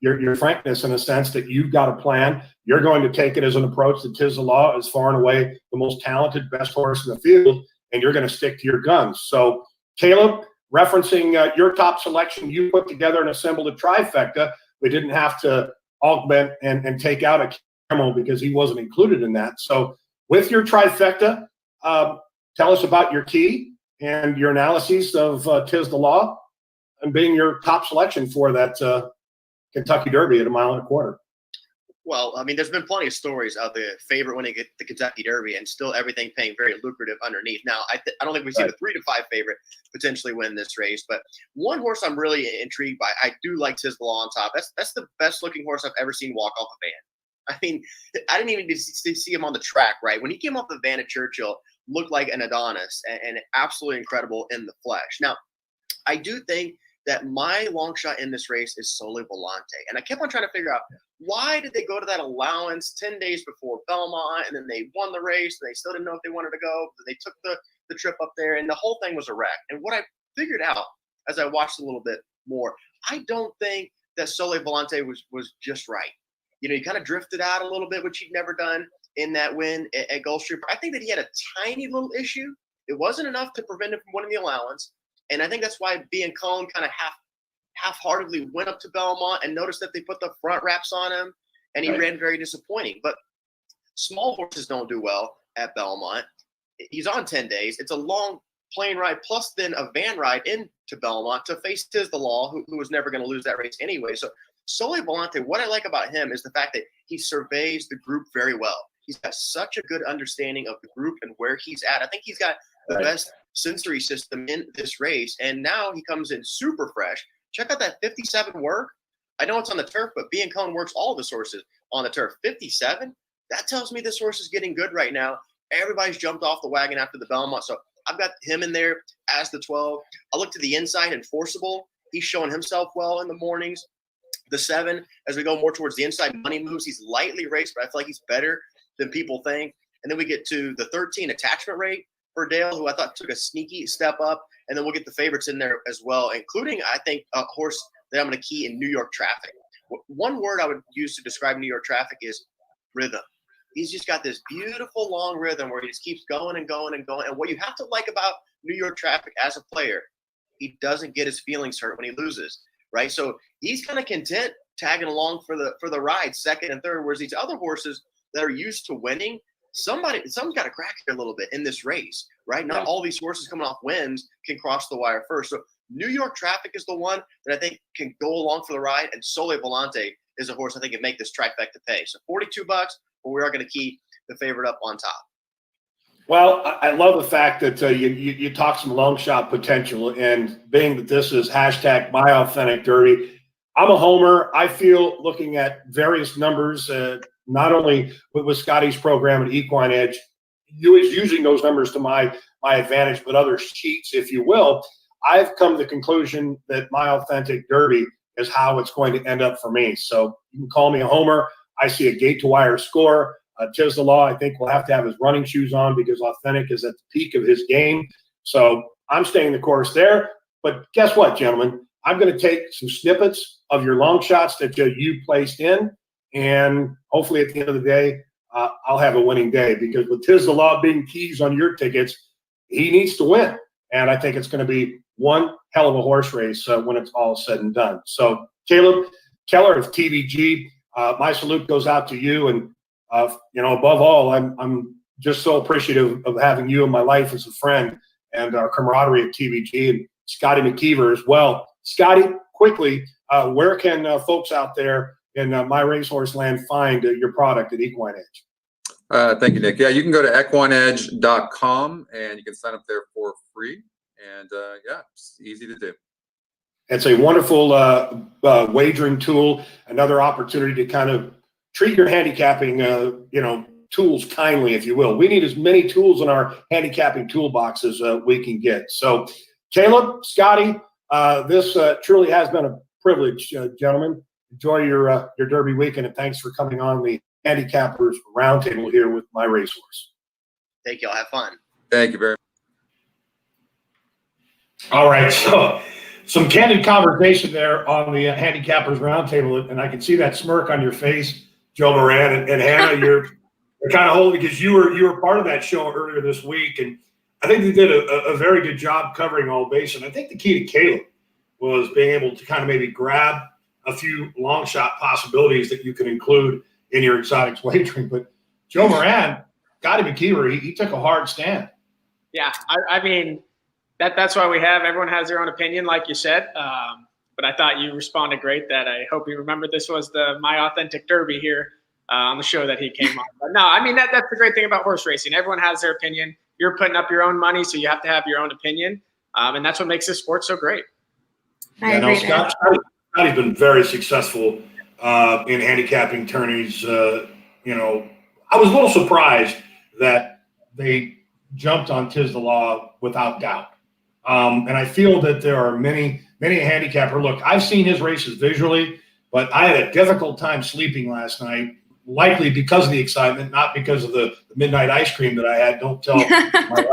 your frankness in a sense that you've got a plan. You're going to take it as an approach that Tiz the Law is far and away the most talented, best horse in the field, and you're going to stick to your guns. So, Caleb, referencing your top selection, you put together and assembled a trifecta. We didn't have to augment and take out a Camel because he wasn't included in that. So, with your trifecta, tell us about your key and your analyses of Tiz the Law and being your top selection for that Kentucky Derby at 1.25 miles. Well, I mean, there's been plenty of stories of the favorite winning the Kentucky Derby and still everything paying very lucrative underneath. Now, I don't think we've seen a 3 to 5 favorite potentially win this race, but one horse I'm really intrigued by, I do like Tiz the Law on top. That's the best looking horse I've ever seen walk off a van. I mean, I didn't even see him on the track, right? When he came off the van at Churchill, looked like an Adonis and absolutely incredible in the flesh. Now, I do think that my long shot in this race is Sole Volante. And I kept on trying to figure out, why did they go to that allowance 10 days before Belmont, and then they won the race, and they still didn't know if they wanted to go. They took the trip up there, and the whole thing was a wreck. And what I figured out as I watched a little bit more, I don't think that Sole Volante was just right. You know, he kind of drifted out a little bit, which he'd never done in that win at Gulfstream. I think that he had a tiny little issue. It wasn't enough to prevent him from winning the allowance. And I think that's why B and Cone kind of half-heartedly went up to Belmont and noticed that they put the front wraps on him, and he ran very disappointing. But small horses don't do well at Belmont. He's on 10 days. It's a long plane ride plus then a van ride into Belmont to face Tiz the Law, who was never going to lose that race anyway. So Sole Volante, what I like about him is the fact that he surveys the group very well. He's got such a good understanding of the group and where he's at. I think he's got the best sensory system in this race, and now he comes in super fresh. Check out that 57 work. I know it's on the turf, but B and Cone works all the sources on the turf. 57, that tells me this horse is getting good right now. Everybody's jumped off the wagon after the Belmont, so I've got him in there as the 12. I look to the inside and Forcible. He's showing himself well in the mornings. The 7, as we go more towards the inside, Money Moves. He's lightly raced, but I feel like he's better than people think. And then we get to the 13, Attachment Rate for Dale, who I thought took a sneaky step up. And then we'll get the favorites in there as well, including, I think, a horse that I'm going to key in New York Traffic. One word I would use to describe New York Traffic is rhythm. He's just got this beautiful long rhythm where he just keeps going and going and going. And what you have to like about New York Traffic as a player, he doesn't get his feelings hurt when he loses, right? So he's kind of content tagging along for the ride, second and third, whereas these other horses that are used to winning, someone's got to crack here a little bit in this race, right? Not all these horses coming off wins can cross the wire first. So New York Traffic is the one that I think can go along for the ride, and Sole Volante is a horse I think can make this trifecta pay. So $42, but we are going to keep the favorite up on top. Well, I love the fact that you talk some long shot potential, and being that this is hashtag My Authentic Derby, I'm a homer. I feel looking at various numbers, not only with Scotty's program at Equine Edge, using those numbers to my advantage, but other sheets, if you will. I've come to the conclusion that My Authentic Derby is how it's going to end up for me. So you can call me a homer. I see a gate to wire score. Tiz the Law, I think, will have to have his running shoes on because Authentic is at the peak of his game. So I'm staying the course there. But guess what, gentlemen? I'm going to take some snippets of your long shots that you placed in, and hopefully at the end of the day, I'll have a winning day, because with Tiz the Law being keys on your tickets, he needs to win. And I think it's going to be one hell of a horse race when it's all said and done. So Caleb Keller of TVG, my salute goes out to you. And, above all, I'm just so appreciative of having you in my life as a friend, and our camaraderie at TVG, and Scotty McKeever as well. Scotty, quickly, where can folks out there in my racehorse land find your product at Equine Edge? Thank you, Nick. Yeah, you can go to equineedge.com and you can sign up there for free. And it's easy to do. It's a wonderful wagering tool, another opportunity to kind of treat your handicapping, tools kindly, if you will. We need as many tools in our handicapping toolbox as we can get. So, Caleb, Scotty, this truly has been a privilege, gentlemen. Enjoy your Derby weekend, and thanks for coming on the Handicappers Roundtable here with my racehorse. Thank you. I'll have fun. Thank you very much. All right, so some candid conversation there on the Handicappers Roundtable, and I can see that smirk on your face, Joe Moran, and Hannah. You're kind of holding because you were part of that show earlier this week, and I think they did a very good job covering all bases. And I think the key to Caleb was being able to kind of maybe grab a few long shot possibilities that you can include in your exotics wagering. But Joe Moran, Scotty McKeever, he took a hard stand. Yeah, I mean, that's why we have everyone has their own opinion, like you said. But I thought you responded great. That I hope you remember this was the My Authentic Derby here on the show that he came on. But no, I mean that's the great thing about horse racing. Everyone has their opinion. You're putting up your own money, so you have to have your own opinion, and that's what makes this sport so great. I agree. Scotty's been very successful in handicapping tourneys. I was a little surprised that they jumped on Tiz the Law without doubt. And I feel that there are many handicapper. Look, I've seen his races visually, but I had a difficult time sleeping last night, likely because of the excitement, not because of the midnight ice cream that I had. Don't tell my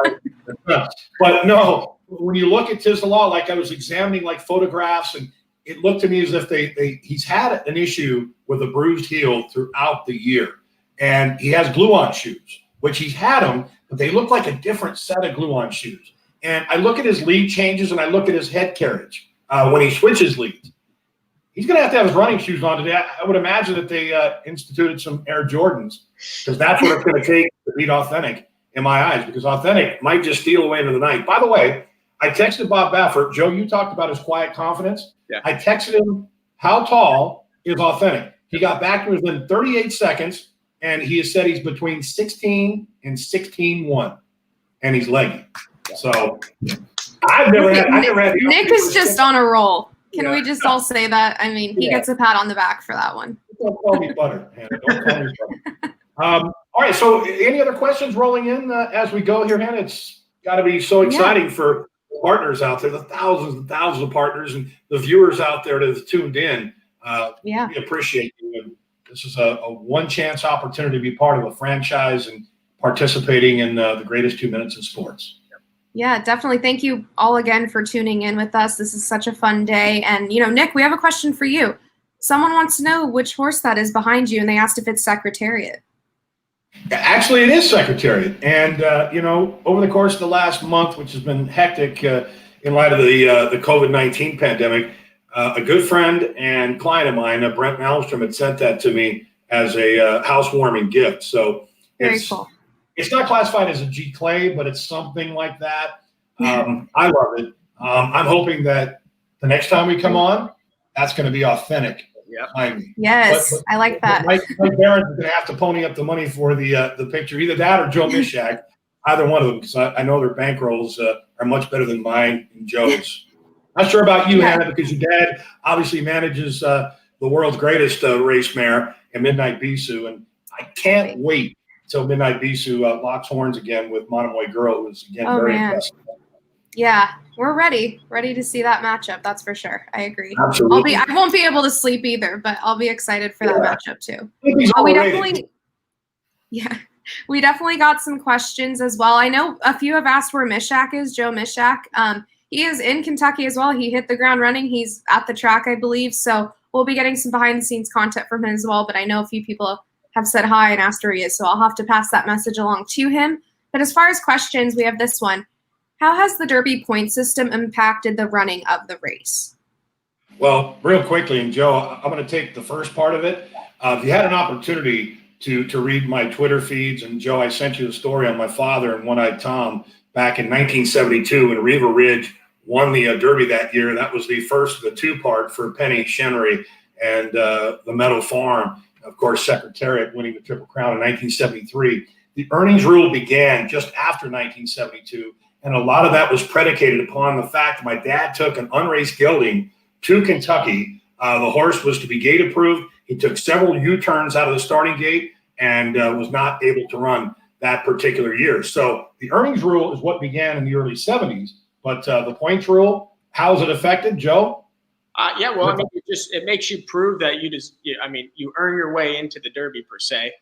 wife. But no, when you look at Tiz the Law, like I was examining like photographs, and it looked to me as if he's had an issue with a bruised heel throughout the year. And he has glue-on shoes, which he's had them, but they look like a different set of glue-on shoes. And I look at his lead changes and I look at his head carriage when he switches leads. He's going to have his running shoes on today. I would imagine that they instituted some Air Jordans, because that's what it's going to take to beat Authentic in my eyes, because Authentic might just steal away into the night. By the way, I texted Bob Baffert. Joe, you talked about his quiet confidence. Yeah. I texted him, how tall is Authentic? He got back to me within 38 seconds, and he has said he's between 16 and 16'1", and he's leggy. So I've never had. Nick is just on a roll. Can we just Yeah. all say that? I mean, he gets a pat on the back for that one. Don't call me butter, Hannah. Don't call me butter. All right. So, any other questions rolling in as we go here, Hannah? It's got to be so exciting for partners out there, the thousands and thousands of partners, and the viewers out there that have tuned in. We appreciate you. And this is a one chance opportunity to be part of a franchise and participating in the greatest 2 minutes in sports. Yeah, definitely. Thank you all again for tuning in with us. This is such a fun day. And, Nick, we have a question for you. Someone wants to know which horse that is behind you, and they asked if it's Secretariat. Actually, it is Secretariat. And, over the course of the last month, which has been hectic in light of the COVID-19 pandemic, a good friend and client of mine, Brent Malmstrom, had sent that to me as a housewarming gift. So Very cool. It's not classified as a G clay, but it's something like that. I love it. I'm hoping that the next time we come on, that's going to be Authentic behind me. Yes, I like that. Mike Barron's going to have to pony up the money for the picture, either that or Joe Mishak, either one of them, because I know their bankrolls are much better than mine and Joe's. Not sure about you, Hannah, because your dad obviously manages the world's greatest race mare in Midnight Bisou, and I can't wait till Midnight Bisou locks horns again with Monomoy Girl, who's again very impressive. Yeah, we're ready to see that matchup. That's for sure. I agree. Absolutely. I won't be able to sleep either, but I'll be excited for that matchup too. We definitely got some questions as well. I know a few have asked where Mishak is, Joe Mishak. He is in Kentucky as well. He hit the ground running. He's at the track, I believe. So we'll be getting some behind the scenes content from him as well. But I know a few people have said hi and asked where he is. So I'll have to pass that message along to him. But as far as questions, we have this one. How has the Derby point system impacted the running of the race? Well, real quickly, and Joe, I'm going to take the first part of it. If you had an opportunity to read my Twitter feeds, and Joe, I sent you a story on my father and One-Eyed Tom back in 1972 when Riva Ridge won the Derby that year. That was the first of the two-part for Penny Chenery and the Meadow Farm. Of course, Secretariat winning the Triple Crown in 1973. The earnings rule began just after 1972, and a lot of that was predicated upon the fact that my dad took an unraced gelding to Kentucky. The horse was to be gate approved. He took several U-turns out of the starting gate and was not able to run that particular year. So the earnings rule is what began in the early 70s, but the points rule, how is it affected, Joe? Well, I mean, it makes you prove that you earn your way into the Derby per se.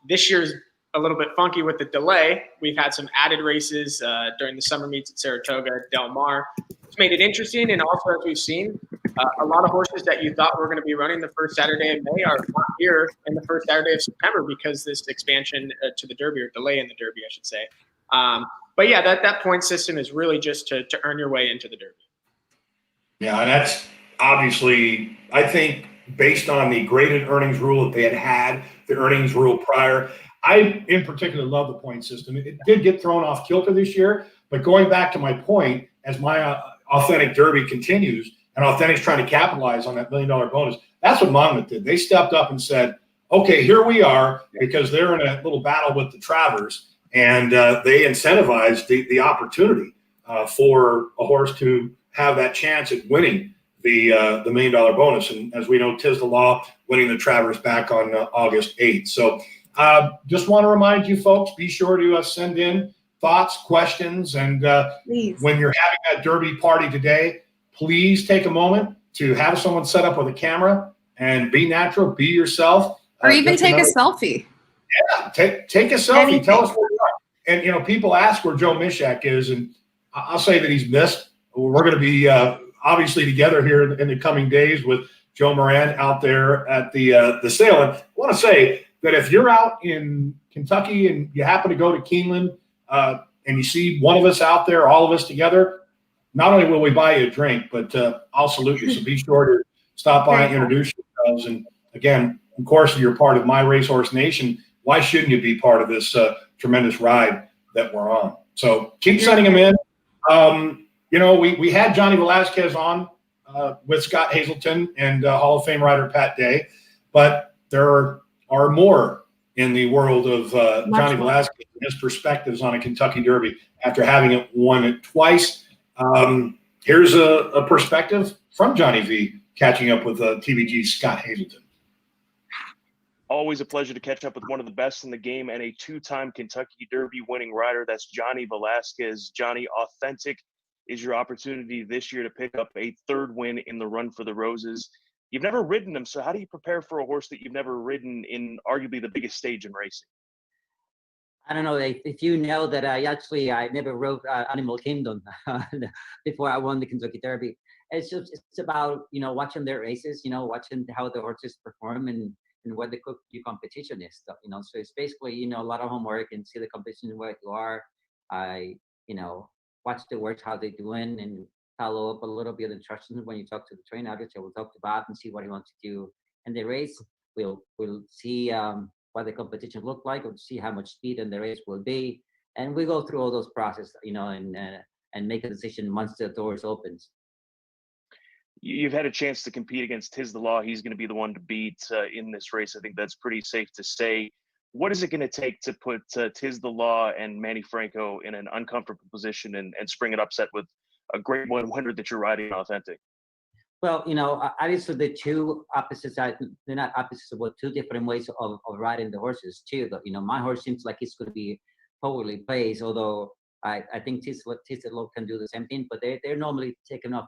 This year's a little bit funky with the delay. We've had some added races during the summer meets at Saratoga, Del Mar. It's made it interesting, and also, as we've seen, a lot of horses that you thought were going to be running the first Saturday of May are not here in the first Saturday of September because this expansion to the Derby, or delay in the Derby, I should say. But yeah, that point system is really just to earn your way into the Derby. Yeah, and that's obviously, I think, based on the graded earnings rule that they had the earnings rule prior. I, in particular, love the point system. It did get thrown off kilter this year, but going back to my point, as my Authentic Derby continues, and Authentic's trying to capitalize on that $1 million bonus, that's what Monmouth did. They stepped up and said, okay, here we are, because they're in a little battle with the Travers, and they incentivized the opportunity for a horse to have that chance at winning the $1 million bonus. And as we know, Tiz the Law winning the Travers back on August 8th. So just want to remind you folks, be sure to send in thoughts, questions, and when you're having that Derby party today, please take a moment to have someone set up with a camera and be natural, be yourself. Or even take a selfie. Yeah, take a selfie. Anything. Tell us where you are. And, you know, people ask where Joe Mishak is, and I'll say that he's missed. We're going to be obviously together here in the coming days with Joe Moran out there at the sale. And I want to say that if you're out in Kentucky and you happen to go to Keeneland and you see one of us out there, all of us together, not only will we buy you a drink, but I'll salute you. So be sure to stop by and introduce yourselves. And again, of course, you're part of My Racehorse Nation. Why shouldn't you be part of this tremendous ride that we're on? So keep sending them in. You know, we had Johnny Velasquez on with Scott Hazelton and Hall of Fame rider Pat Day, but there are more in the world of Johnny Velasquez and his perspectives on a Kentucky Derby after having won it twice. Here's a perspective from Johnny V catching up with TVG's Scott Hazelton. Always a pleasure to catch up with one of the best in the game and a two-time Kentucky Derby winning rider. That's Johnny Velasquez. Johnny, authentic is your opportunity this year to pick up a third win in the Run for the Roses. You've never ridden him, so how do you prepare for a horse that you've never ridden in arguably the biggest stage in racing? I don't know if you know that I never rode Animal Kingdom before I won the Kentucky Derby. It's about, you know, watching their races, you know, watching how the horses perform and what the competition is, you know. So it's basically, you know, a lot of homework and see the competition where you are. I, you know, watch the works, how they're doing, and follow up a little bit of instructions when you talk to the trainer. Obviously, we'll talk to Bob and see what he wants to do in the race. We'll see what the competition look like. We'll see how much speed in the race will be, and we go through all those processes, you know, and make a decision once the doors opens. You've had a chance to compete against Tiz the Law. He's going to be the one to beat in this race. I think that's pretty safe to say. What is it going to take to put Tiz the Law and Manny Franco in an uncomfortable position and spring an upset with a great one winner that you're riding authentic? Well, you know, obviously the two opposites they're not opposites, but two different ways of riding the horses too. You know, my horse seems like it's going to be totally placed, although I think Tiz the Law can do the same thing, but they're normally taken off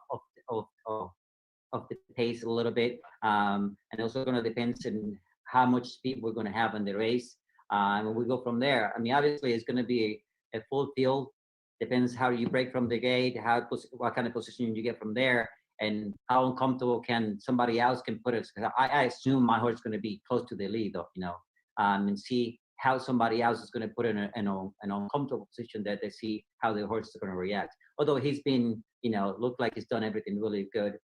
of the pace a little bit, and also going to depend on how much speed we're going to have in the race, and we go from there. I mean, obviously it's going to be a full field. Depends how you break from the gate, what kind of position you get from there, and how uncomfortable can somebody else can put us. I assume my horse is going to be close to the lead, though, you know, and see how somebody else is going to put in an uncomfortable position that they see how the horse is going to react. Although he's been, you know, looked like he's done everything really good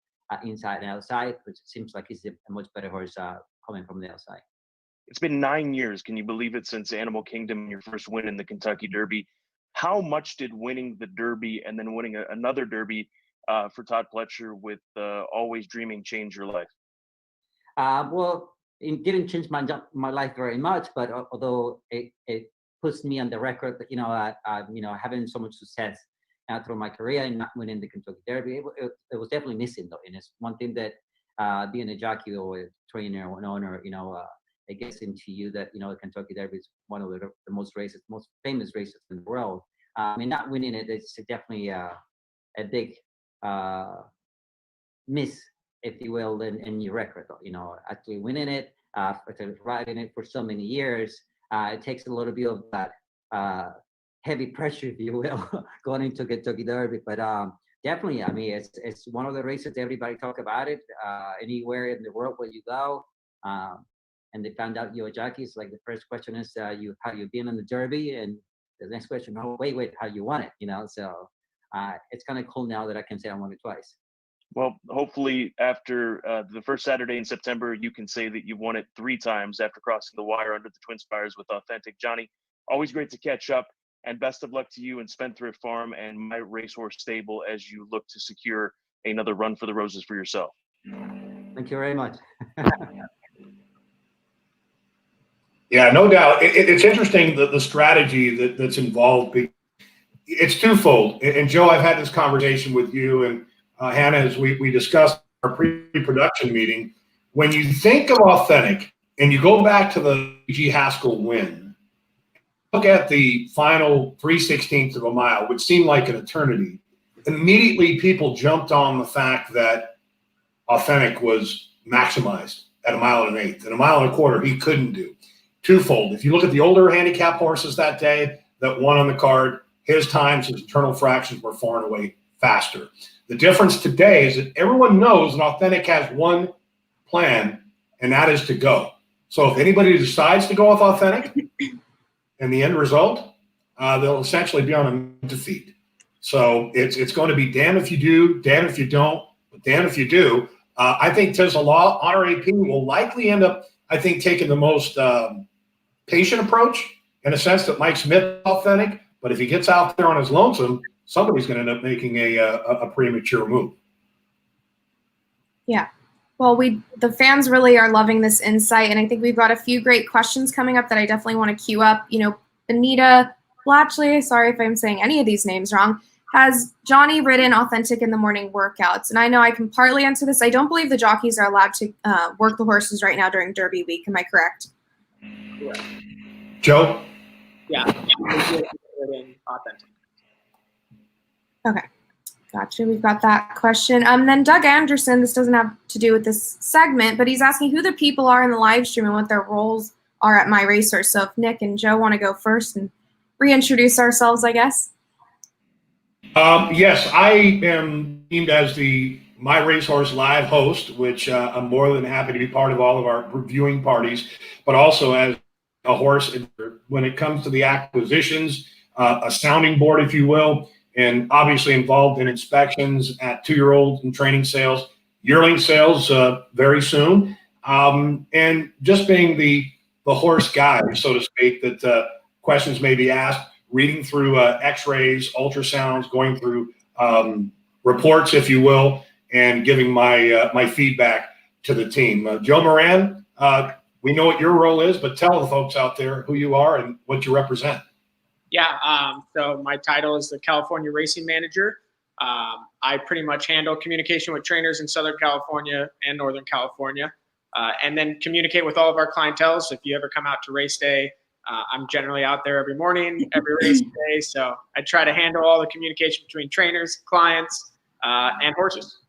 inside and outside, which seems like he's a much better horse coming from the outside. It's been 9 years, can you believe it, since Animal Kingdom, your first win in the Kentucky Derby. How much did winning the Derby and then winning another Derby for Todd Pletcher with Always Dreaming change your life? Well, it didn't change my life very much, but although it puts me on the record, you know, having so much success through my career and not winning the Kentucky Derby, it was definitely missing, though. And it's one thing that being a jockey or a trainer or an owner, you know, it gets into you that, you know, the Kentucky Derby is one of the most famous races in the world. I mean, not winning it is definitely a big miss, if you will, in your record. You know, actually winning it, riding it for so many years, it takes a little bit of that heavy pressure, if you will, going into Kentucky Derby. But definitely, I mean, it's one of the races everybody talk about it. Anywhere in the world where you go, and they found out you're a jockey, it's like the first question is how you been in the Derby, and the next question, oh wait, how you won it? You know, so it's kind of cool now that I can say I won it twice. Well, hopefully after the first Saturday in September, you can say that you won it 3 times after crossing the wire under the Twin Spires with Authentic. Johnny, always great to catch up, and best of luck to you and Spendthrift Farm and My Racehorse Stable as you look to secure another Run for the Roses for yourself. Thank you very much. Yeah, no doubt. It's interesting the strategy that's involved. It's twofold. And Joe, I've had this conversation with you and Hannah as we discussed our pre-production meeting. When you think of Authentic and you go back to the G. Haskell win, look at the final 3/16 of a mile, which seemed like an eternity, immediately people jumped on the fact that Authentic was maximized at 1.125 miles. And 1.25 miles he couldn't do. Twofold. If you look at the older handicap horses that day that won on the card, his times, his internal fractions were far and away faster. The difference today is that everyone knows that Authentic has one plan, and that is to go. So if anybody decides to go with Authentic, and the end result, they'll essentially be on a defeat. So it's going to be damn if you do, damn if you don't, but damn if you do. I think Tisla Law, Honor AP will likely end up, I think, taking the most patient approach in a sense that Mike Smith Authentic. But if he gets out there on his lonesome, somebody's going to end up making a premature move. Yeah. Well, the fans really are loving this insight, and I think we've got a few great questions coming up that I definitely want to queue up. You know, Anita Blatchley, sorry if I'm saying any of these names wrong, has Johnny ridden Authentic in the morning workouts? And I know I can partly answer this. I don't believe the jockeys are allowed to work the horses right now during Derby week. Am I correct? Yeah. Joe? Yeah. Authentic. Okay. Gotcha. We've got that question. Then Doug Anderson, this doesn't have to do with this segment, but he's asking who the people are in the live stream and what their roles are at My Racehorse. So if Nick and Joe want to go first and reintroduce ourselves, I guess. Yes, I am deemed as the My Racehorse live host, which I'm more than happy to be part of all of our reviewing parties, but also as a horse when it comes to the acquisitions, a sounding board, if you will, and obviously involved in inspections at 2-year-olds and training sales, yearling sales very soon, and just being the horse guide, so to speak, that questions may be asked, reading through x-rays, ultrasounds, going through reports, if you will, and giving my feedback to the team. Joe Moran, we know what your role is, but tell the folks out there who you are and what you represent. Yeah, so my title is the California Racing Manager. I pretty much handle communication with trainers in Southern California and Northern California, and then communicate with all of our clientele. So if you ever come out to race day, I'm generally out there every morning, every race day. So I try to handle all the communication between trainers, clients, and horses.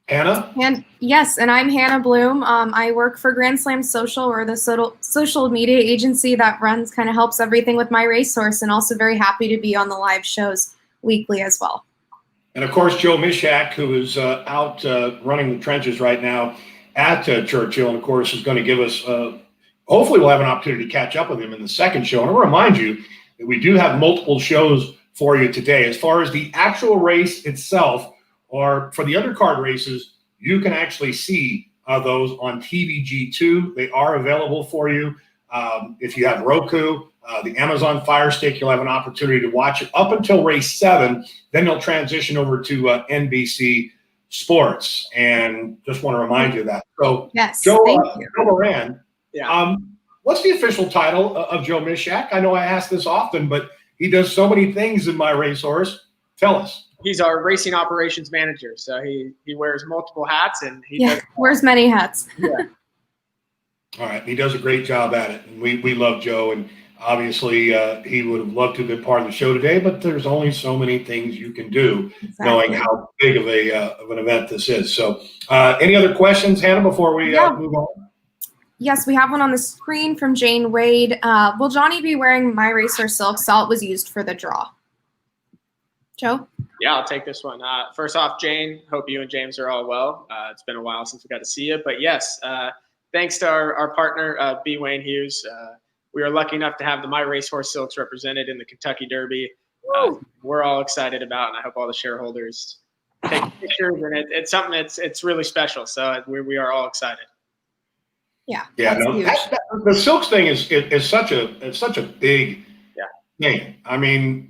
Hannah? Yes, and I'm Hannah Bloom. I work for Grand Slam Social, or the social media agency that kind of helps everything with My Racehorse, and also very happy to be on the live shows weekly as well. And of course, Joe Mishak, who is out running the trenches right now at Churchill, and of course is going to give us, hopefully we'll have an opportunity to catch up with him in the second show. And I'll remind you that we do have multiple shows for you today. As far as the actual race itself, or for the undercard races, you can actually see those on TVG2. They are available for you. If you have Roku, the Amazon Fire Stick, you'll have an opportunity to watch it up until race 7. Then they'll transition over to NBC Sports. And just want to remind you of that. So, yes, Joe Moran, what's the official title of Joe Mishak? I know I ask this often, but he does so many things in My Racehorse. Tell us. He's our racing operations manager, so he wears multiple hats, and he wears many hats. Yeah. All right, he does a great job at it, and we love Joe, and obviously he would have loved to have been part of the show today, but there's only so many things you can do, knowing how big of an event this is. So, any other questions, Hannah, before we move on? Yes, we have one on the screen from Jane Wade. Will Johnny be wearing My Racehorse silk? Salt was used for the draw. Joe? Yeah, I'll take this one. First off, Jane, hope you and James are all well. It's been a while since we got to see you. But yes, thanks to our partner, B. Wayne Hughes. We are lucky enough to have the My Racehorse Silks represented in the Kentucky Derby. We're all excited about, and I hope all the shareholders take pictures. And it's something it's really special. So we are all excited. Yeah. The silks thing is such a big thing. I mean,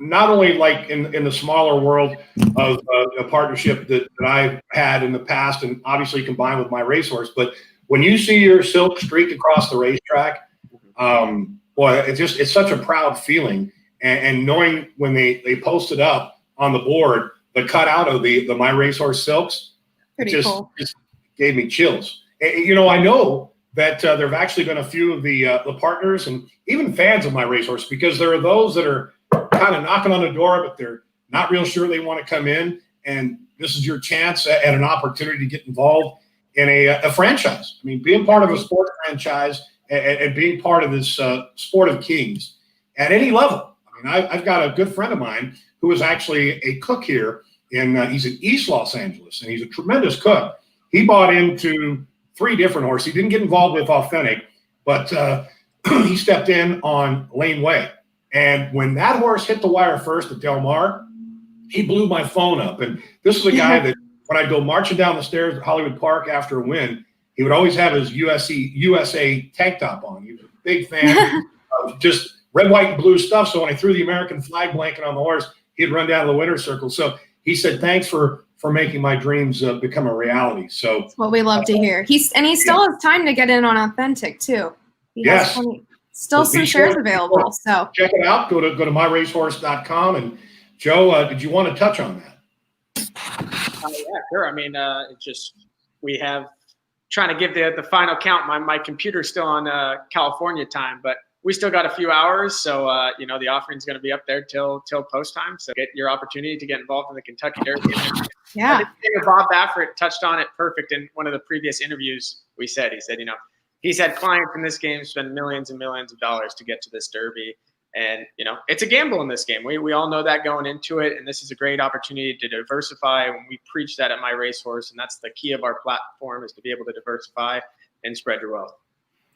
not only like in the smaller world of a partnership that I've had in the past, and obviously combined with My Racehorse, but when you see your silk streak across the racetrack, boy, it's such a proud feeling. And knowing when they posted up on the board the cutout of the My Racehorse silks, Pretty cool. just gave me chills. I know that there have actually been a few of the partners and even fans of my racehorse, because there are those that are kind of knocking on the door, but they're not real sure they want to come in. And this is your chance at an opportunity to get involved in a franchise. I mean, being part of a sport franchise and being part of this sport of kings at any level. I mean, I've got a good friend of mine who is actually a cook here he's in East Los Angeles, and he's a tremendous cook. He bought into 3 different horses. He didn't get involved with Authentic, but he stepped in on Lane Way. And when that horse hit the wire first at Del Mar, he blew my phone up. And this is a guy that when I'd go marching down the stairs at Hollywood Park after a win, he would always have his USA tank top on. He was a big fan of just red, white, and blue stuff. So when I threw the American flag blanket on the horse, he'd run down to the winner's circle. So he said, thanks for making my dreams become a reality. So that's what we love to hear. He still has time to get in on Authentic too. He has still some shares available. So check it out. Go to myracehorse.com. And Joe, did you want to touch on that? Yeah, sure. I mean, we have trying to give the final count. My computer's still on California time, but we still got a few hours. So, the offering's going to be up there till post time. So get your opportunity to get involved in the Kentucky Derby. Yeah. I think Bob Baffert touched on it perfect in one of the previous interviews he said, he's had clients in this game spend millions and millions of dollars to get to this Derby. And, it's a gamble in this game. We all know that going into it. And this is a great opportunity to diversify. When we preach that at My Racehorse, and that's the key of our platform, is to be able to diversify and spread your wealth.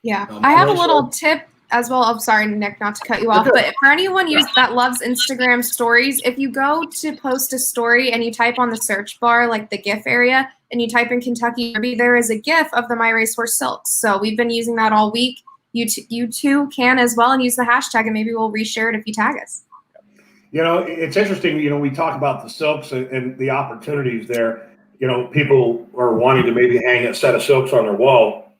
Yeah. I have a little tip as well. I'm sorry, Nick, not to cut you off, but for anyone that loves Instagram stories, if you go to post a story and you type on the search bar, like the GIF area, and you type in Kentucky Derby, there is a GIF of the My Racehorse silks. So we've been using that all week. You too can as well, and use the hashtag, and maybe we'll reshare it if you tag us. It's interesting. We talk about the silks and the opportunities there. People are wanting to maybe hang a set of silks on their wall.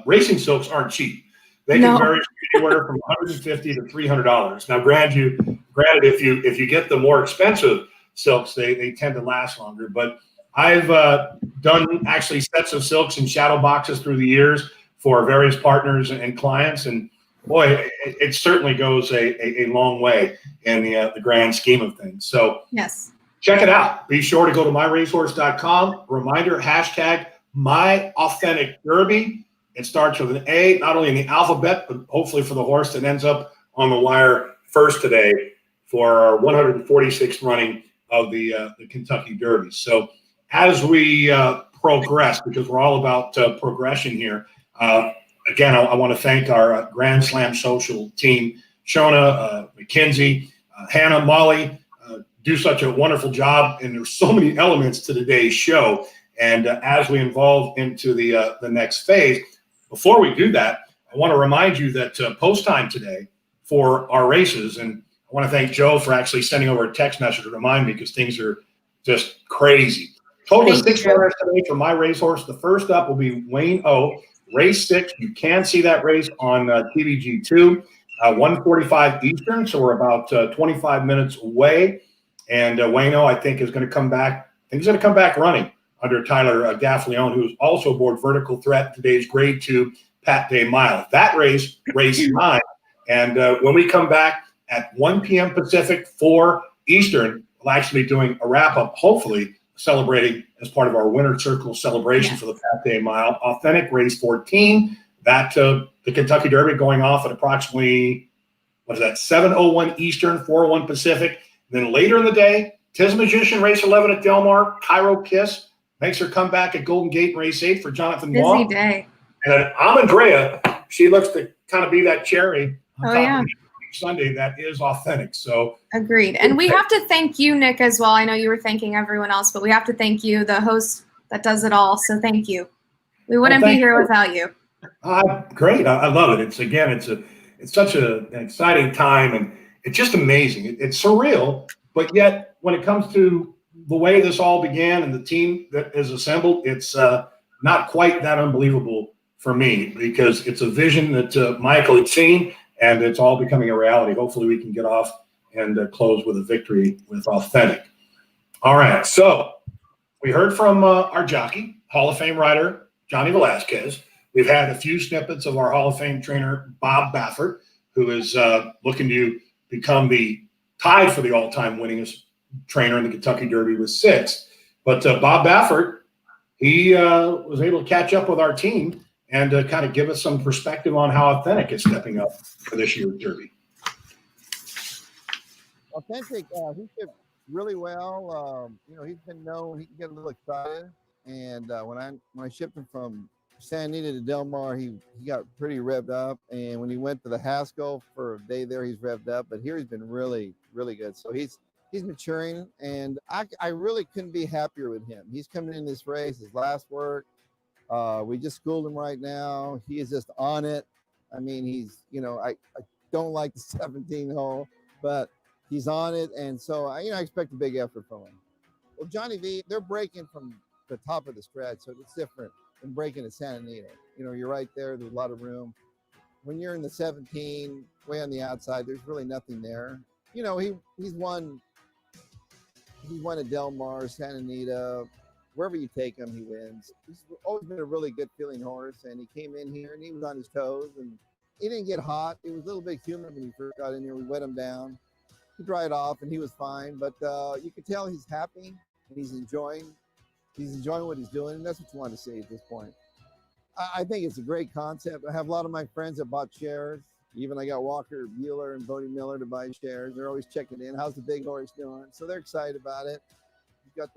Racing silks aren't cheap. They can vary anywhere from $150 to $300. Now, granted, if you get the more expensive silks, they tend to last longer. But I've done actually sets of silks and shadow boxes through the years for various partners and clients, and boy, it certainly goes a long way in the grand scheme of things. So yes, check it out. Be sure to go to myracehorse.com. Reminder, hashtag MyAuthenticDerby. It starts with an A, not only in the alphabet, but hopefully for the horse that ends up on the wire first today for our 146th running of the Kentucky Derby. So as we progress, because we're all about progression here, again, I want to thank our Grand Slam social team, Shona, McKenzie, Hannah, Molly, do such a wonderful job. And there's so many elements to today's show. And as we evolve into the next phase, before we do that, I want to remind you that post time today for our races, and I want to thank Joe for actually sending over a text message to remind me, because things are just crazy. Total of 6 runners today for My Racehorse. The first up will be Wayne O, race 6. You can see that race on TVG2, 1:45 Eastern. So we're about 25 minutes away. And Wayne O, I think, is going to come back. I think he's going to come back running under Tyler Gaffleone, who's also aboard Vertical Threat, today's Grade 2 Pat Day Mile. That race 9. And when we come back at 1 p.m. Pacific, 4 Eastern, we'll actually be doing a wrap-up, hopefully celebrating as part of our Winter Circle celebration for the Pat Day Mile. Authentic race 14. That the Kentucky Derby going off at approximately, 7:01 Eastern, 4:01 Pacific. And then later in the day, Tiz Magician race 11 at Del Mar. Cairo Kiss makes her comeback at Golden Gate in race 8 for Jonathan Wong. Busy day. And then Amandrea, she looks to kind of be that cherry on top of Sunday that is Authentic. So agreed. And we have to thank you, Nick, as well. I know you were thanking everyone else, but we have to thank you, the host that does it all. So thank you. We wouldn't be here without you. Great. I love it. It's such an exciting time, and it's just amazing. It's surreal, but yet when it comes to the way this all began and the team that is assembled, it's not quite that unbelievable for me, because it's a vision that Michael had seen, and it's all becoming a reality. Hopefully we can get off and close with a victory with Authentic. All right, so we heard from our jockey, Hall of Fame rider, Johnny Velasquez. We've had a few snippets of our Hall of Fame trainer, Bob Baffert, who is looking to become tied for the all-time winningest trainer in the Kentucky Derby with 6. But Bob Baffert, he was able to catch up with our team and kind of give us some perspective on how Authentic is stepping up for this year's Derby. Authentic, he did really well. He's been known, he can get a little excited. And when I shipped him from Santa Anita to Del Mar, he got pretty revved up. And when he went to the Haskell for a day there, he's revved up. But here he's been really, really good. So he's maturing, and I really couldn't be happier with him. He's coming in this race, his last work. We just schooled him right now. He is just on it. I mean, he's, I don't like the 17 hole, but he's on it. And so, I expect a big effort from him. Well, Johnny V, they're breaking from the top of the stretch, so it's different than breaking at Santa Anita. You're right there. There's a lot of room. When you're in the 17, way on the outside, there's really nothing there. He's won at Del Mar, Santa Anita, wherever you take him, he wins. He's always been a really good feeling horse, and he came in here and he was on his toes, and he didn't get hot. It was a little bit humid when he first got in here. We wet him down. He dried off, and he was fine. But you could tell he's happy and he's enjoying what he's doing, and that's what you want to see at this point. I think it's a great concept. I have a lot of my friends that bought shares. Even I got Walker Bueller and Bodie Miller to buy shares. They're always checking in. How's the big horse doing? So they're excited about it. You've got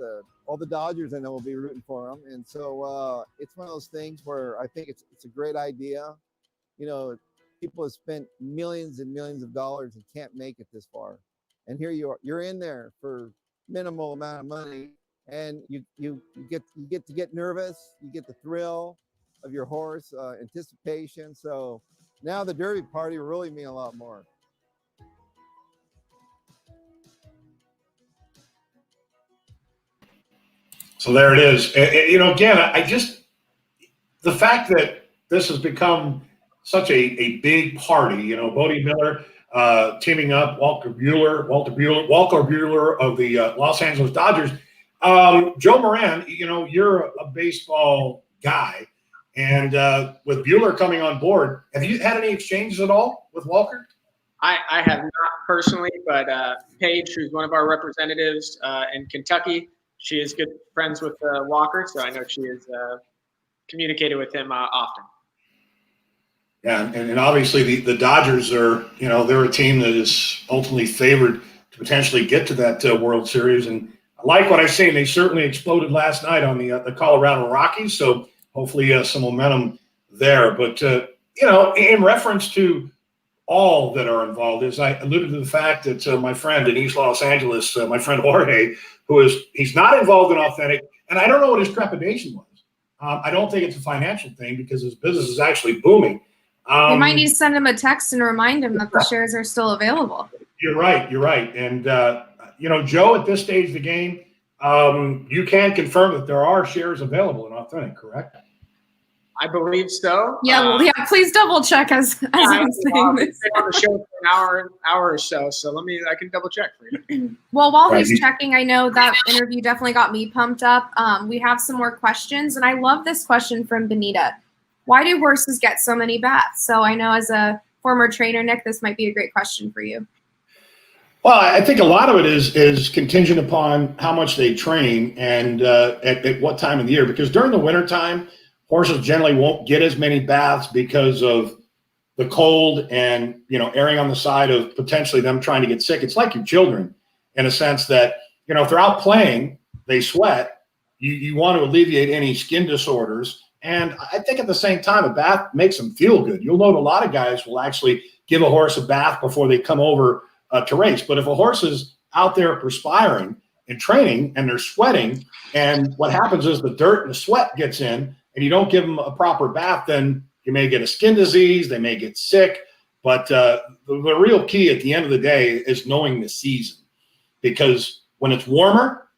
all the Dodgers I know will be rooting for him. And so it's one of those things where I think it's a great idea. People have spent millions and millions of dollars and can't make it this far. And here you are. You're in there for minimal amount of money, and you get to get nervous. You get the thrill of your horse, anticipation. So now the Derby party will really mean a lot more. So there it is. Again, the fact that this has become such a big party, Bodie Miller teaming up, Walker Bueller of the Los Angeles Dodgers. Joe Moran, you're a baseball guy. And with Bueller coming on board, have you had any exchanges at all with Walker? I have not personally, but Paige, who's one of our representatives in Kentucky, she is good friends with Walker, so I know she has communicated with him often. Yeah, and obviously the Dodgers are, they're a team that is ultimately favored to potentially get to that World Series. And I like what I've seen. They certainly exploded last night on the Colorado Rockies, so hopefully some momentum there. But, in reference to all that are involved, as I alluded to the fact that my friend in East Los Angeles, my friend Jorge, he's not involved in Authentic, and I don't know what his trepidation was. I don't think it's a financial thing because his business is actually booming. You might need to send him a text and remind him that the shares are still available. You're right. And, Joe, at this stage of the game, you can confirm that there are shares available in Authentic, correct? I believe so. Yeah, please double check as I'm saying this. Been on the show for an hour or so, so I can double check for you. Well, while he's checking, I know that interview definitely got me pumped up. We have some more questions, and I love this question from Benita. Why do horses get so many baths? So I know as a former trainer, Nick, this might be a great question for you. Well, I think a lot of it is contingent upon how much they train and at what time of the year. Because during the wintertime, horses generally won't get as many baths because of the cold and, erring on the side of potentially them trying to get sick. It's like your children in a sense that, if they're out playing, they sweat. You want to alleviate any skin disorders. And I think at the same time, a bath makes them feel good. You'll note a lot of guys will actually give a horse a bath before they come over to race. But if a horse is out there perspiring and training and they're sweating, and what happens is the dirt and the sweat gets in and you don't give them a proper bath, then you may get a skin disease, they may get sick. But the real key at the end of the day is knowing the season. Because when it's warmer,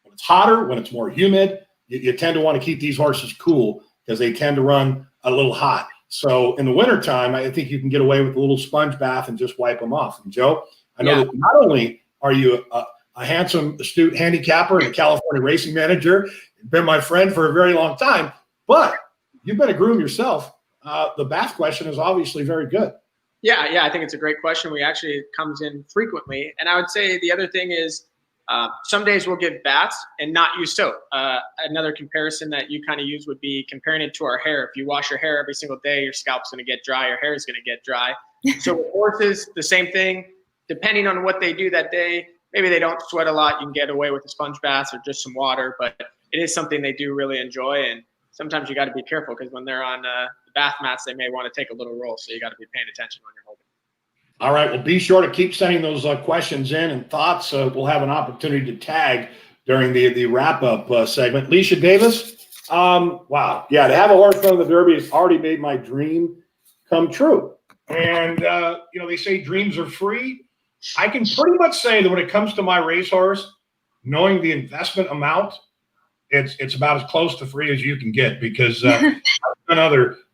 when it's hotter, when it's more humid, you tend to want to keep these horses cool because they tend to run a little hot. So in the wintertime, I think you can get away with a little sponge bath and just wipe them off. And Joe, I know that not only are you a handsome, astute handicapper and a California racing manager, you've been my friend for a very long time, but you've been a groom yourself. The bath question is obviously very good. Yeah, I think it's a great question. It comes in frequently. And I would say the other thing is some days we'll give baths and not use soap. Another comparison that you kind of use would be comparing it to our hair. If you wash your hair every single day, your scalp's going to get dry, your hair is going to get dry. So with horses, the same thing. Depending on what they do that day, maybe they don't sweat a lot. You can get away with a sponge bath or just some water, but it is something they do really enjoy. And sometimes you got to be careful because when they're on the bath mats, they may want to take a little roll. So you got to be paying attention when you're holding. All right. Well, be sure to keep sending those questions in and thoughts. We'll have an opportunity to tag during the wrap-up segment. Leisha Davis, wow. Yeah, to have a horse run the Derby has already made my dream come true. And, they say dreams are free. I can pretty much say that when it comes to my racehorse, knowing the investment amount, it's about as close to free as you can get because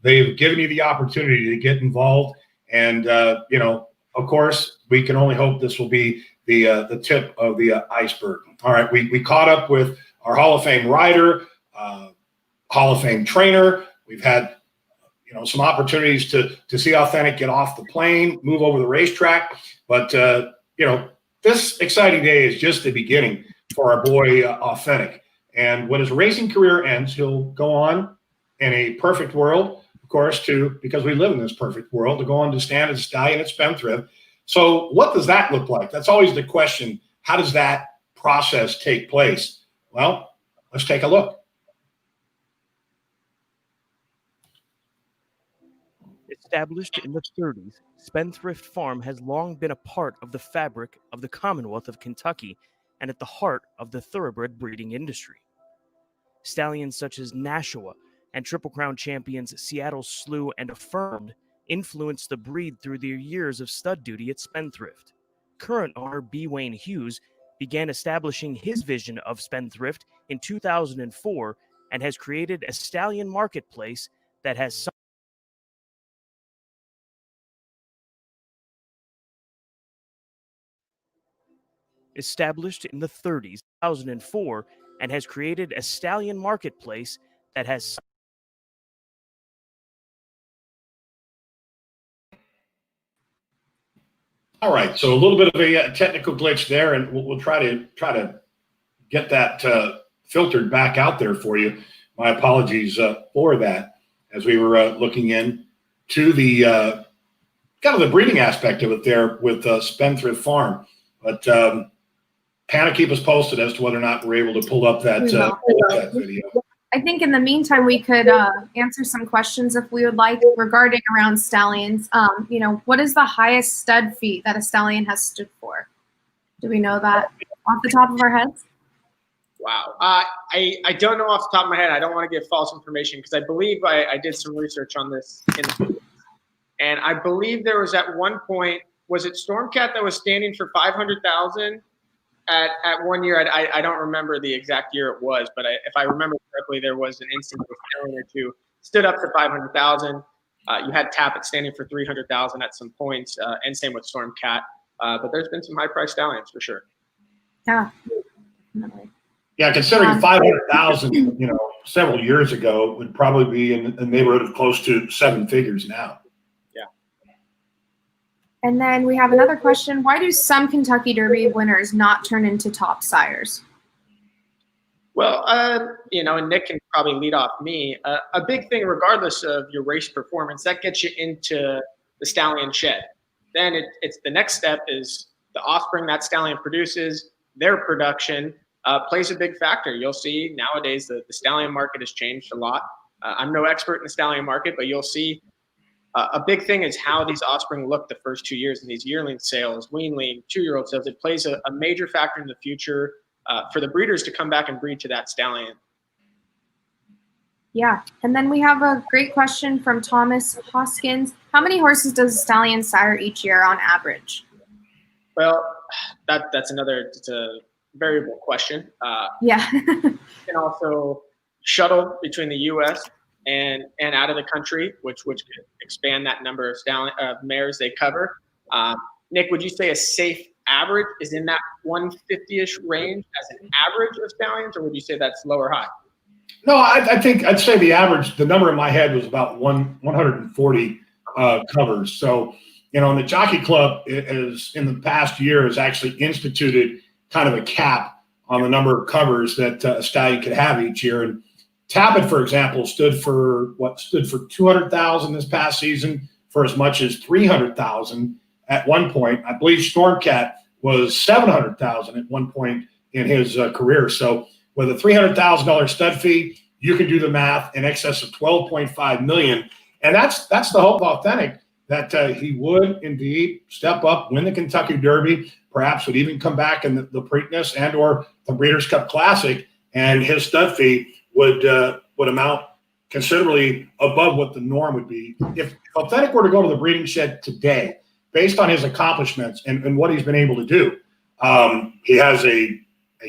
they've given you the opportunity to get involved. And, of course, we can only hope this will be the tip of the iceberg. All right, we caught up with our Hall of Fame rider, Hall of Fame trainer. We've had some opportunities to see Authentic get off the plane, move over the racetrack. But, this exciting day is just the beginning for our boy Authentic. And when his racing career ends, he'll go on in a perfect world, of course, because we live in this perfect world, to go on to stand as Stallion at Spendthrift. So what does that look like? That's always the question. How does that process take place? Well, let's take a look. Established in the 30s, Spendthrift Farm has long been a part of the fabric of the Commonwealth of Kentucky and at the heart of the thoroughbred breeding industry. Stallions such as Nashua and Triple Crown champions Seattle Slew and Affirmed influenced the breed through their years of stud duty at Spendthrift. Current owner B. Wayne Hughes began establishing his vision of Spendthrift in 2004 and has created a stallion marketplace that has established in the 30s, 2004, and has created a stallion marketplace that has All right, so a little bit of a technical glitch there, and we'll try to get that filtered back out there for you. My apologies for that, as we were looking in to the kind of the breeding aspect of it there with Spendthrift Farm. But Hannah, keep us posted as to whether or not we're able to pull up that video. I think in the meantime, we could answer some questions if we would like regarding around stallions. What is the highest stud feet that a stallion has stood for? Do we know that off the top of our heads? Wow. I don't know off the top of my head. I don't want to give false information because I believe I did some research on this. And I believe there was at one point, was it Stormcat that was standing for 500,000 at 1 year? I don't remember the exact year it was, but if I remember correctly, there was an instance where Stallion or two stood up for 500,000. You had Tappet standing for 300,000 at some points, and same with Stormcat. But there's been some high priced stallions for sure. Yeah. Yeah, considering 500,000, several years ago would probably be in the neighborhood of close to seven figures now. And then we have another question. Why do some Kentucky Derby winners not turn into top sires? Well, and Nick can probably lead off me. A big thing, regardless of your race performance, that gets you into the stallion shed. Then it's the next step is the offspring that stallion produces, their production plays a big factor. You'll see nowadays the stallion market has changed a lot. I'm no expert in the stallion market, but you'll see a big thing is how these offspring look the first 2 years in these yearling sales, weanling, 2-year-old sales. It plays a major factor in the future for the breeders to come back and breed to that stallion. Yeah, and then we have a great question from Thomas Hoskins. How many horses does a stallion sire each year on average? Well, that's it's a variable question. Yeah. You can also shuttle between the U.S. and out of the country, which could expand that number of mares they cover. Nick, would you say a safe average is in that 150-ish range as an average of stallions, or would you say that's low or high? No, I think I'd say the number in my head was about 140 covers. So, and the Jockey Club is in the past year has actually instituted kind of a cap on the number of covers that a stallion could have each year. And Tappet, for example, stood for 200,000 this past season, for as much as 300,000 at one point. I believe Stormcat was 700,000 at one point in his career. So with a $300,000 stud fee, you can do the math, in excess of $12.5 million. And that's the hope of Authentic, that he would indeed step up, win the Kentucky Derby, perhaps would even come back in the Preakness and or the Breeders' Cup Classic, and his stud fee would amount considerably above what the norm would be. If Authentic were to go to the breeding shed today, based on his accomplishments and what he's been able to do, he has a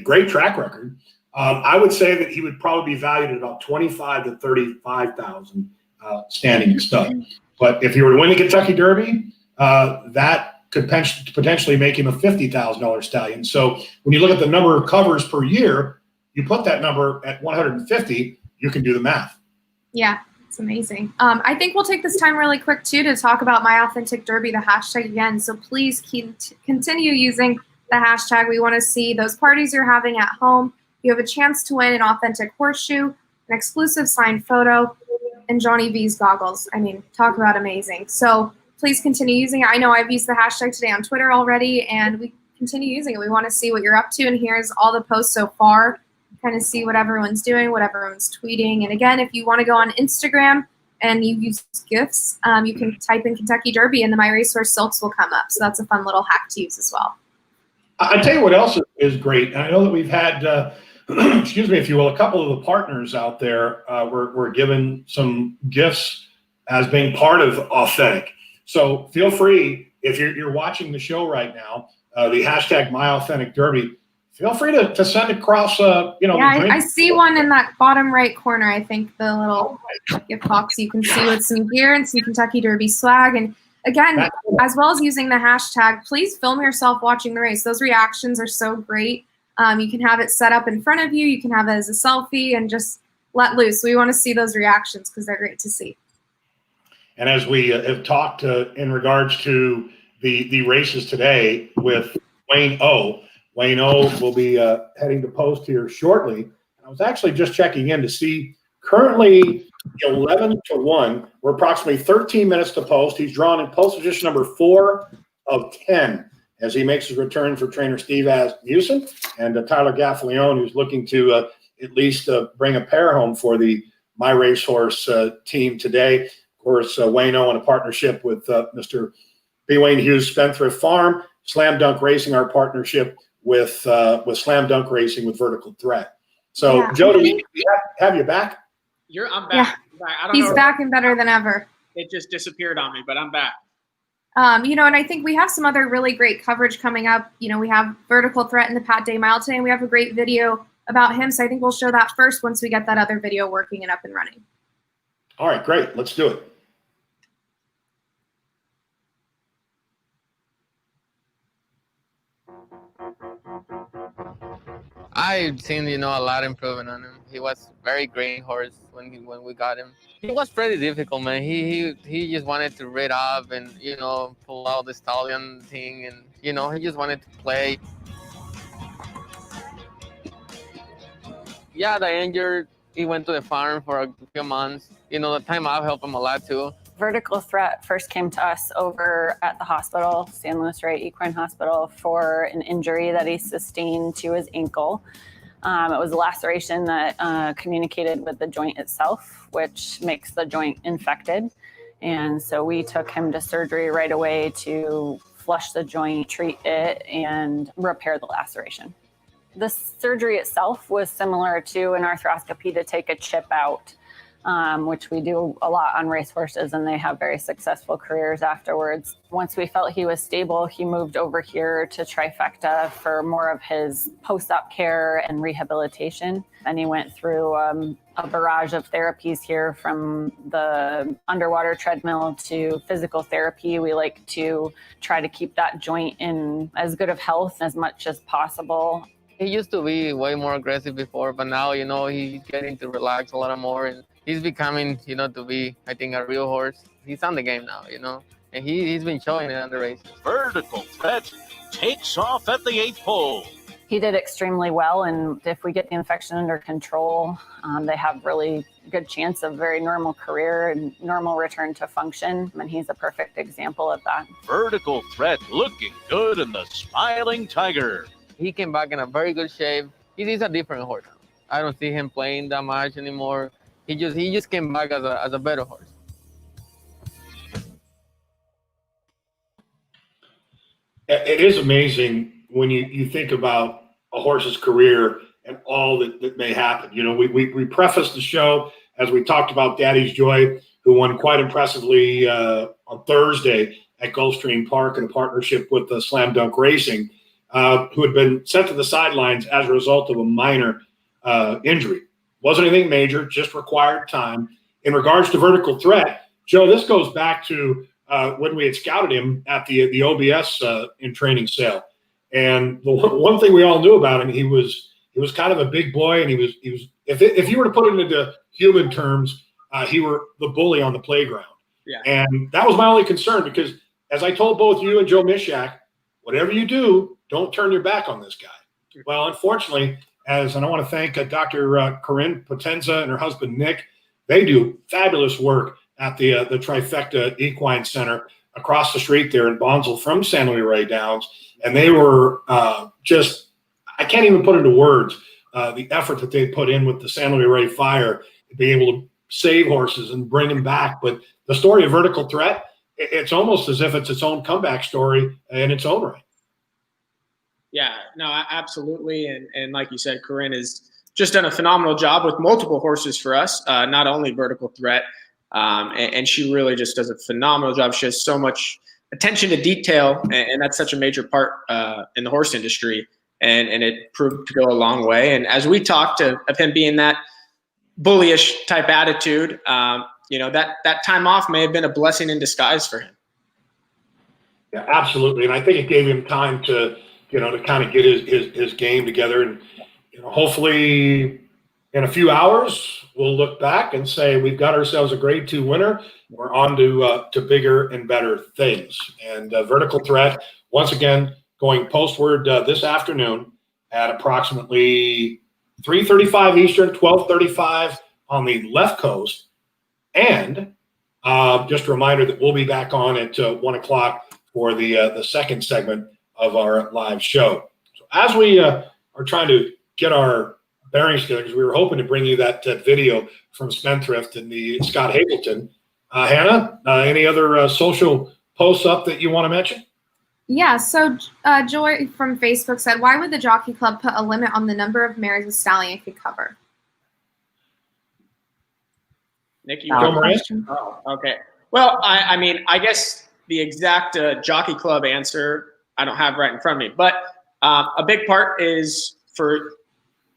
great track record. I would say that he would probably be valued at about 25 to 35,000 standing in stud. But if he were to win the Kentucky Derby, that could potentially make him a $50,000 stallion. So when you look at the number of covers per year, you put that number at 150, you can do the math. Yeah, it's amazing. I think we'll take this time really quick, too, to talk about My Authentic Derby, the hashtag again. So please continue using the hashtag. We want to see those parties you're having at home. You have a chance to win an authentic horseshoe, an exclusive signed photo, and Johnny V's goggles. I mean, talk about amazing. So please continue using it. I know I've used the hashtag today on Twitter already, and we continue using it. We want to see what you're up to, and here's all the posts so far. Kind of see what everyone's doing, what everyone's tweeting. And again, if you want to go on Instagram and you use GIFs, you can type in Kentucky Derby, and the My Racehorse Silks will come up. So that's a fun little hack to use as well. I tell you what else is great. I know that we've had, excuse me, if you will, a couple of the partners out there were given some gifts as being part of Authentic. So feel free, if you're watching the show right now, the hashtag My Authentic Derby, feel free to send across, Yeah, I see one in that bottom right corner. I think the little gift box. You can see with some gear and some Kentucky Derby swag. And again, as well as using the hashtag, please film yourself watching the race. Those reactions are so great. You can have it set up in front of you. You can have it as a selfie and just let loose. We want to see those reactions because they're great to see. And as we have talked in regards to the races today with Wayne O. Wayne O will be heading to post here shortly. I was actually just checking in to see currently 11 to 1. We're approximately 13 minutes to post. He's drawn in post position number 4 of 10 as he makes his return for trainer Steve Asmussen and Tyler Gaffalione, who's looking to at least bring a pair home for the My Racehorse team today. Of course, Wayne O in a partnership with Mr. B. Wayne Hughes Spendthrift Farm, Slam Dunk Racing, our partnership with Slam Dunk Racing with Vertical Threat. So, yeah. Joe, do we have you back? I'm back. Yeah. I don't He's know. back and better than ever. It just disappeared on me, but I'm back. And I think we have some other really great coverage coming up. We have Vertical Threat in the Pat Day Mile today, and we have a great video about him. So I think we'll show that first once we get that other video working and up and running. All right, great. Let's do it. I've seen, a lot of improvement on him. He was very great horse when we got him. He was pretty difficult, man. He just wanted to read up and, pull out the Stallion thing and, he just wanted to play. Yeah, the injured, he went to the farm for a few months. The time off helped him a lot too. Vertical Threat first came to us over at the hospital, San Luis Rey Equine Hospital, for an injury that he sustained to his ankle. It was a laceration that communicated with the joint itself, which makes the joint infected. And so we took him to surgery right away to flush the joint, treat it, and repair the laceration. The surgery itself was similar to an arthroscopy to take a chip out. Which we do a lot on racehorses, and they have very successful careers afterwards. Once we felt he was stable, he moved over here to Trifecta for more of his post-op care and rehabilitation. And he went through a barrage of therapies here, from the underwater treadmill to physical therapy. We like to try to keep that joint in as good of health as much as possible. He used to be way more aggressive before, but now, he's getting to relax a lot more, and he's becoming, to be, I think, a real horse. He's on the game now, and he's been showing it on the races. Vertical Threat takes off at the 8th pole. He did extremely well, and if we get the infection under control, they have really good chance of very normal career and normal return to function, and he's a perfect example of that. Vertical Threat looking good in the Smiling Tiger. He came back in a very good shape. He's a different horse. I don't see him playing that much anymore. He just came back as a better horse. It is amazing when you think about a horse's career and all that may happen. We prefaced the show as we talked about Daddy's Joy, who won quite impressively on Thursday at Gulfstream Park in a partnership with Slam Dunk Racing, who had been sent to the sidelines as a result of a minor injury. Wasn't anything major, just required time. In regards to Vertical Threat, Joe, this goes back to when we had scouted him at the OBS in training sale. And the one thing we all knew about him, he was kind of a big boy, and he was if you were to put it into human terms, he were the bully on the playground. Yeah. And that was my only concern, because as I told both you and Joe Mishak, whatever you do, don't turn your back on this guy. Well, unfortunately, and I want to thank Dr. Corinne Potenza and her husband Nick. They do fabulous work at the Trifecta Equine Center across the street there in Bonsall from San Luis Rey Downs. And they were just, I can't even put into words the effort that they put in with the San Luis Rey Fire to be able to save horses and bring them back. But the story of Vertical Threat, it's almost as if it's its own comeback story in its own right. Yeah, no, absolutely. And like you said, Corinne has just done a phenomenal job with multiple horses for us, not only Vertical Threat. And she really just does a phenomenal job. She has so much attention to detail, and that's such a major part in the horse industry. And it proved to go a long way. And as we talked of him being that bullyish type attitude, that time off may have been a blessing in disguise for him. Yeah, absolutely. And I think it gave him time to kind of get his game together. And, hopefully in a few hours, we'll look back and say, we've got ourselves a grade 2 winner. We're on to bigger and better things. And Vertical Threat, once again, going postward this afternoon at approximately 3:35 Eastern, 12:35 on the left coast. And just a reminder that we'll be back on at 1 o'clock for the second segment of our live show. So as we are trying to get our bearings together, because we were hoping to bring you that video from Spendthrift and the Scott Hableton. Hannah, any other social posts up that you want to mention? Yeah, so Joy from Facebook said, why would the Jockey Club put a limit on the number of mares a stallion could cover? Nick, you go, Oh, okay. Well, I mean, I guess the exact Jockey Club answer I don't have right in front of me, but a big part is for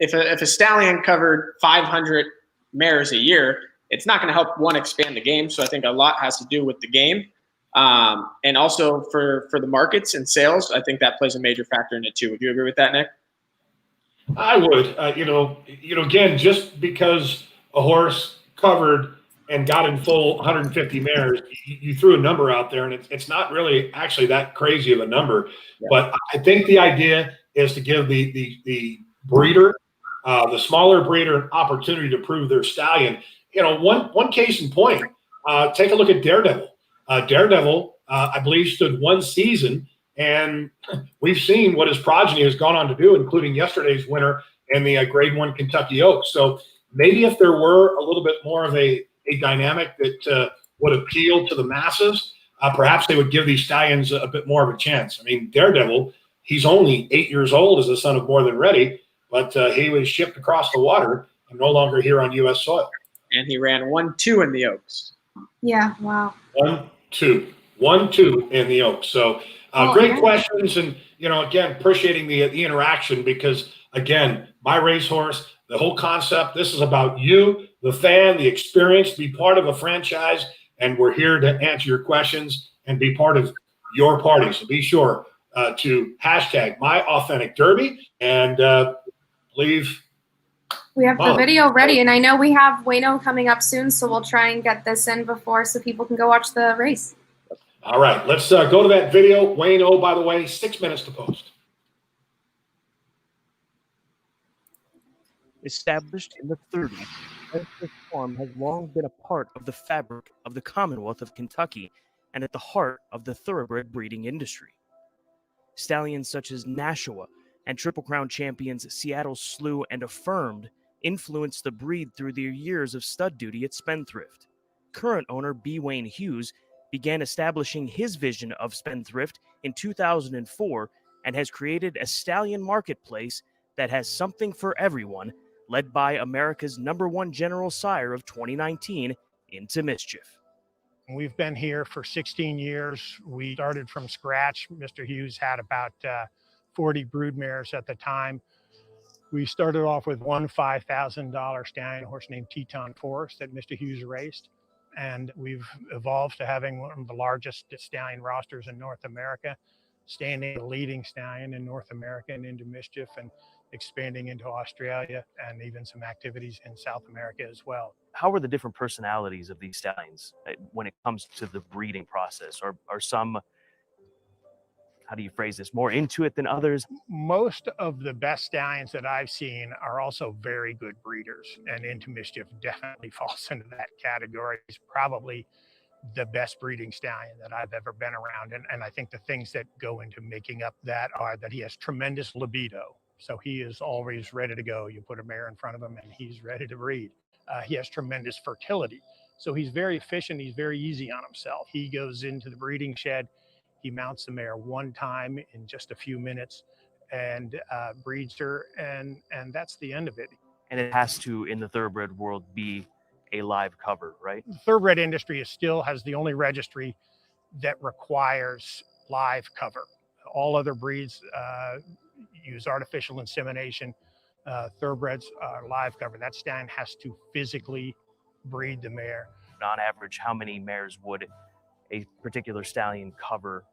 if a stallion covered 500 mares a year, it's not going to help expand the game. So I think a lot has to do with the game, and also for the markets and sales. I think that plays a major factor in it too. Would you agree with that, Nick? I would. Again, just because a horse covered and got in full 150 mares, you threw a number out there, and it's not really actually that crazy of a number. Yeah. But I think the idea is to give the breeder, the smaller breeder, an opportunity to prove their stallion. One case in point, take a look at Daredevil. Daredevil, I believe, stood one season, and we've seen what his progeny has gone on to do, including yesterday's winner in the Grade 1 Kentucky Oaks. So maybe if there were a little bit more of a dynamic that would appeal to the masses, perhaps they would give these stallions a bit more of a chance. I mean, Daredevil, he's only 8 years old as the son of More Than Ready, but he was shipped across the water and no longer here on U.S. soil. And he ran 1-2 in the Oaks. Yeah, wow. 1-2 in the Oaks. So great questions, and again, appreciating the interaction, because again, my racehorse, the whole concept, this is about you, the fan, the experience, be part of a franchise, and we're here to answer your questions and be part of your party. So be sure, to hashtag My Authentic Derby and leave. We have the video ready, and I know we have Wayno coming up soon, so we'll try and get this in before so people can go watch the race. All right, let's go to that video. Wayno, by the way, 6 minutes to post. Established in the 30s, Spendthrift Farm has long been a part of the fabric of the Commonwealth of Kentucky and at the heart of the thoroughbred breeding industry. Stallions such as Nashua and Triple Crown champions Seattle Slew and Affirmed influenced the breed through their years of stud duty at Spendthrift. Current owner B. Wayne Hughes began establishing his vision of Spendthrift in 2004 and has created a stallion marketplace that has something for everyone, led by America's #1 general sire of 2019, Into Mischief. We've been here for 16 years. We started from scratch. Mr. Hughes had about 40 brood mares at the time. We started off with one $5,000 stallion horse named Teton Forest that Mr. Hughes raced. And we've evolved to having one of the largest stallion rosters in North America, standing a leading stallion in North America and Into Mischief, and expanding into Australia and even some activities in South America as well. How are the different personalities of these stallions when it comes to the breeding process? Are some, how do you phrase this, more into it than others? Most of the best stallions that I've seen are also very good breeders, and Into Mischief definitely falls into that category. He's probably the best breeding stallion that I've ever been around. And I think the things that go into making up that are that he has tremendous libido. So he is always ready to go. You put a mare in front of him and he's ready to breed. He has tremendous fertility. So he's very efficient. He's very easy on himself. He goes into the breeding shed. He mounts the mare one time in just a few minutes and breeds her. And that's the end of it. And it has to, in the thoroughbred world, be a live cover, right? The thoroughbred industry still has the only registry that requires live cover. All other breeds use artificial insemination. Thoroughbreds are live cover. That stallion has to physically breed the mare. On average, how many mares would a particular stallion cover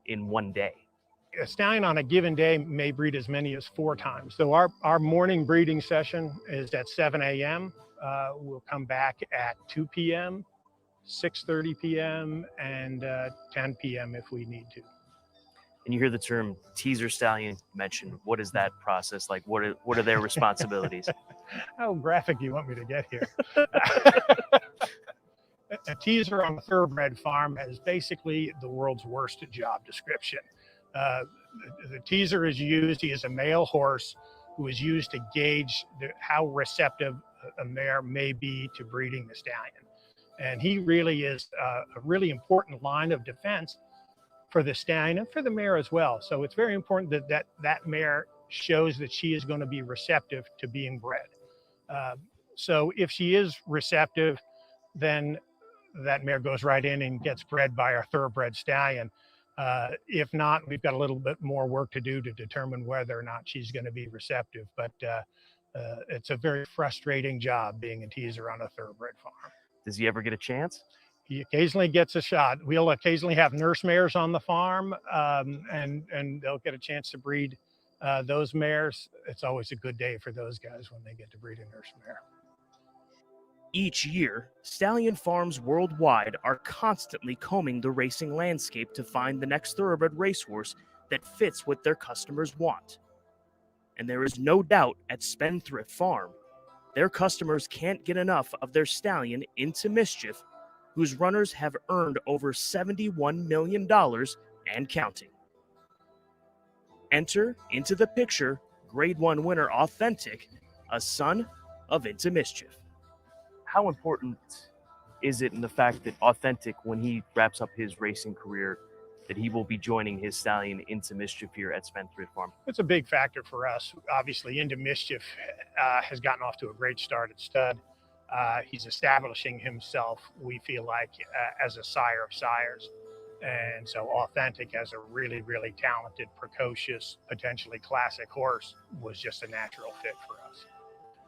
in one day? A stallion on a given day may breed as many as 4 times. So our morning breeding session is at 7 a.m. We'll come back at 2 p.m., 6:30 p.m., and 10 p.m. if we need to. And you hear the term teaser stallion mentioned. What is that process like? What are their responsibilities? How graphic do you want me to get here? A teaser on a thoroughbred farm is basically the world's worst job description. The teaser is used, he is a male horse who is used to gauge how receptive a mare may be to breeding the stallion. And he really is a really important line of defense for the stallion and for the mare as well. So it's very important that mare shows that she is going to be receptive to being bred. So if she is receptive, then that mare goes right in and gets bred by our thoroughbred stallion. If not, we've got a little bit more work to do to determine whether or not she's going to be receptive. But it's a very frustrating job being a teaser on a thoroughbred farm. Does he ever get a chance? He occasionally gets a shot. We'll occasionally have nurse mares on the farm, and they'll get a chance to breed those mares. It's always a good day for those guys when they get to breed a nurse mare. Each year, stallion farms worldwide are constantly combing the racing landscape to find the next thoroughbred racehorse that fits what their customers want. And there is no doubt at Spendthrift Farm, their customers can't get enough of their stallion Into Mischief, whose runners have earned over $71 million and counting. Enter into the picture Grade 1 winner Authentic, a son of Into Mischief. How important is it in the fact that Authentic, when he wraps up his racing career, that he will be joining his stallion Into Mischief here at Spendthrift Farm? It's a big factor for us. Obviously, Into Mischief has gotten off to a great start at stud. He's establishing himself, we feel like, as a sire of sires. And so Authentic, as a really, really talented, precocious, potentially classic horse, was just a natural fit for us.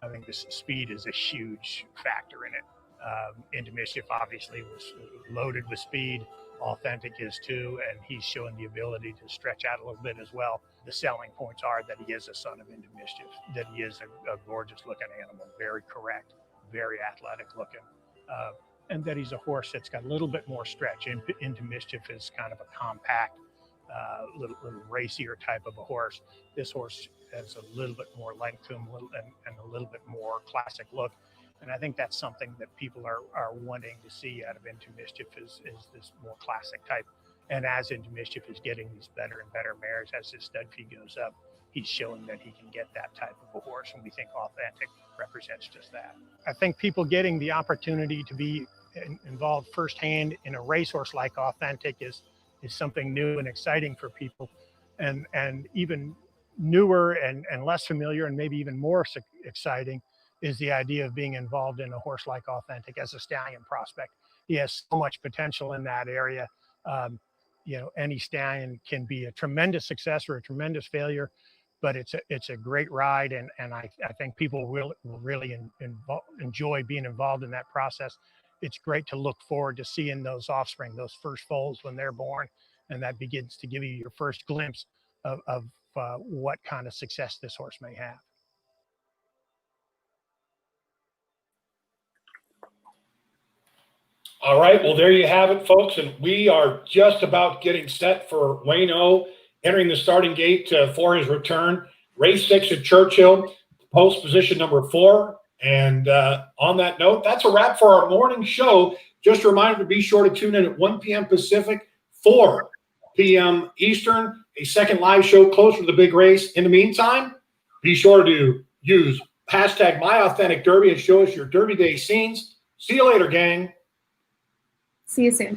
I think this speed is a huge factor in it. Into Mischief obviously was loaded with speed. Authentic is too, and he's showing the ability to stretch out a little bit as well. The selling points are that he is a son of Into Mischief, that he is a gorgeous looking animal, very correct, very athletic looking, and that he's a horse that's got a little bit more stretch. Into Mischief is kind of a compact, little racier type of a horse. This horse has a little bit more length to him and a little bit more classic look. And I think that's something that people are wanting to see out of Into Mischief is this more classic type. And as Into Mischief is getting these better and better mares, as his stud fee goes up, he's showing that he can get that type of a horse. And we think Authentic represents just that. I think people getting the opportunity to be involved firsthand in a racehorse like Authentic is something new and exciting for people. And even newer and less familiar and maybe even more exciting is the idea of being involved in a horse like Authentic as a stallion prospect. He has so much potential in that area. Any stallion can be a tremendous success or a tremendous failure, but it's a great ride, and I think people will really enjoy being involved in that process. It's great to look forward to seeing those offspring, those first foals when they're born, and that begins to give you your first glimpse of what kind of success this horse may have. All right, well, there you have it, folks, and we are just about getting set for Wayne O entering the starting gate for his return. Race 6 at Churchill, post position number 4. And on that note, that's a wrap for our morning show. Just a reminder to be sure to tune in at 1 p.m. Pacific, 4 p.m. Eastern, a second live show closer to the big race. In the meantime, be sure to use hashtag #MyAuthenticDerby and show us your Derby Day scenes. See you later, gang. See you soon.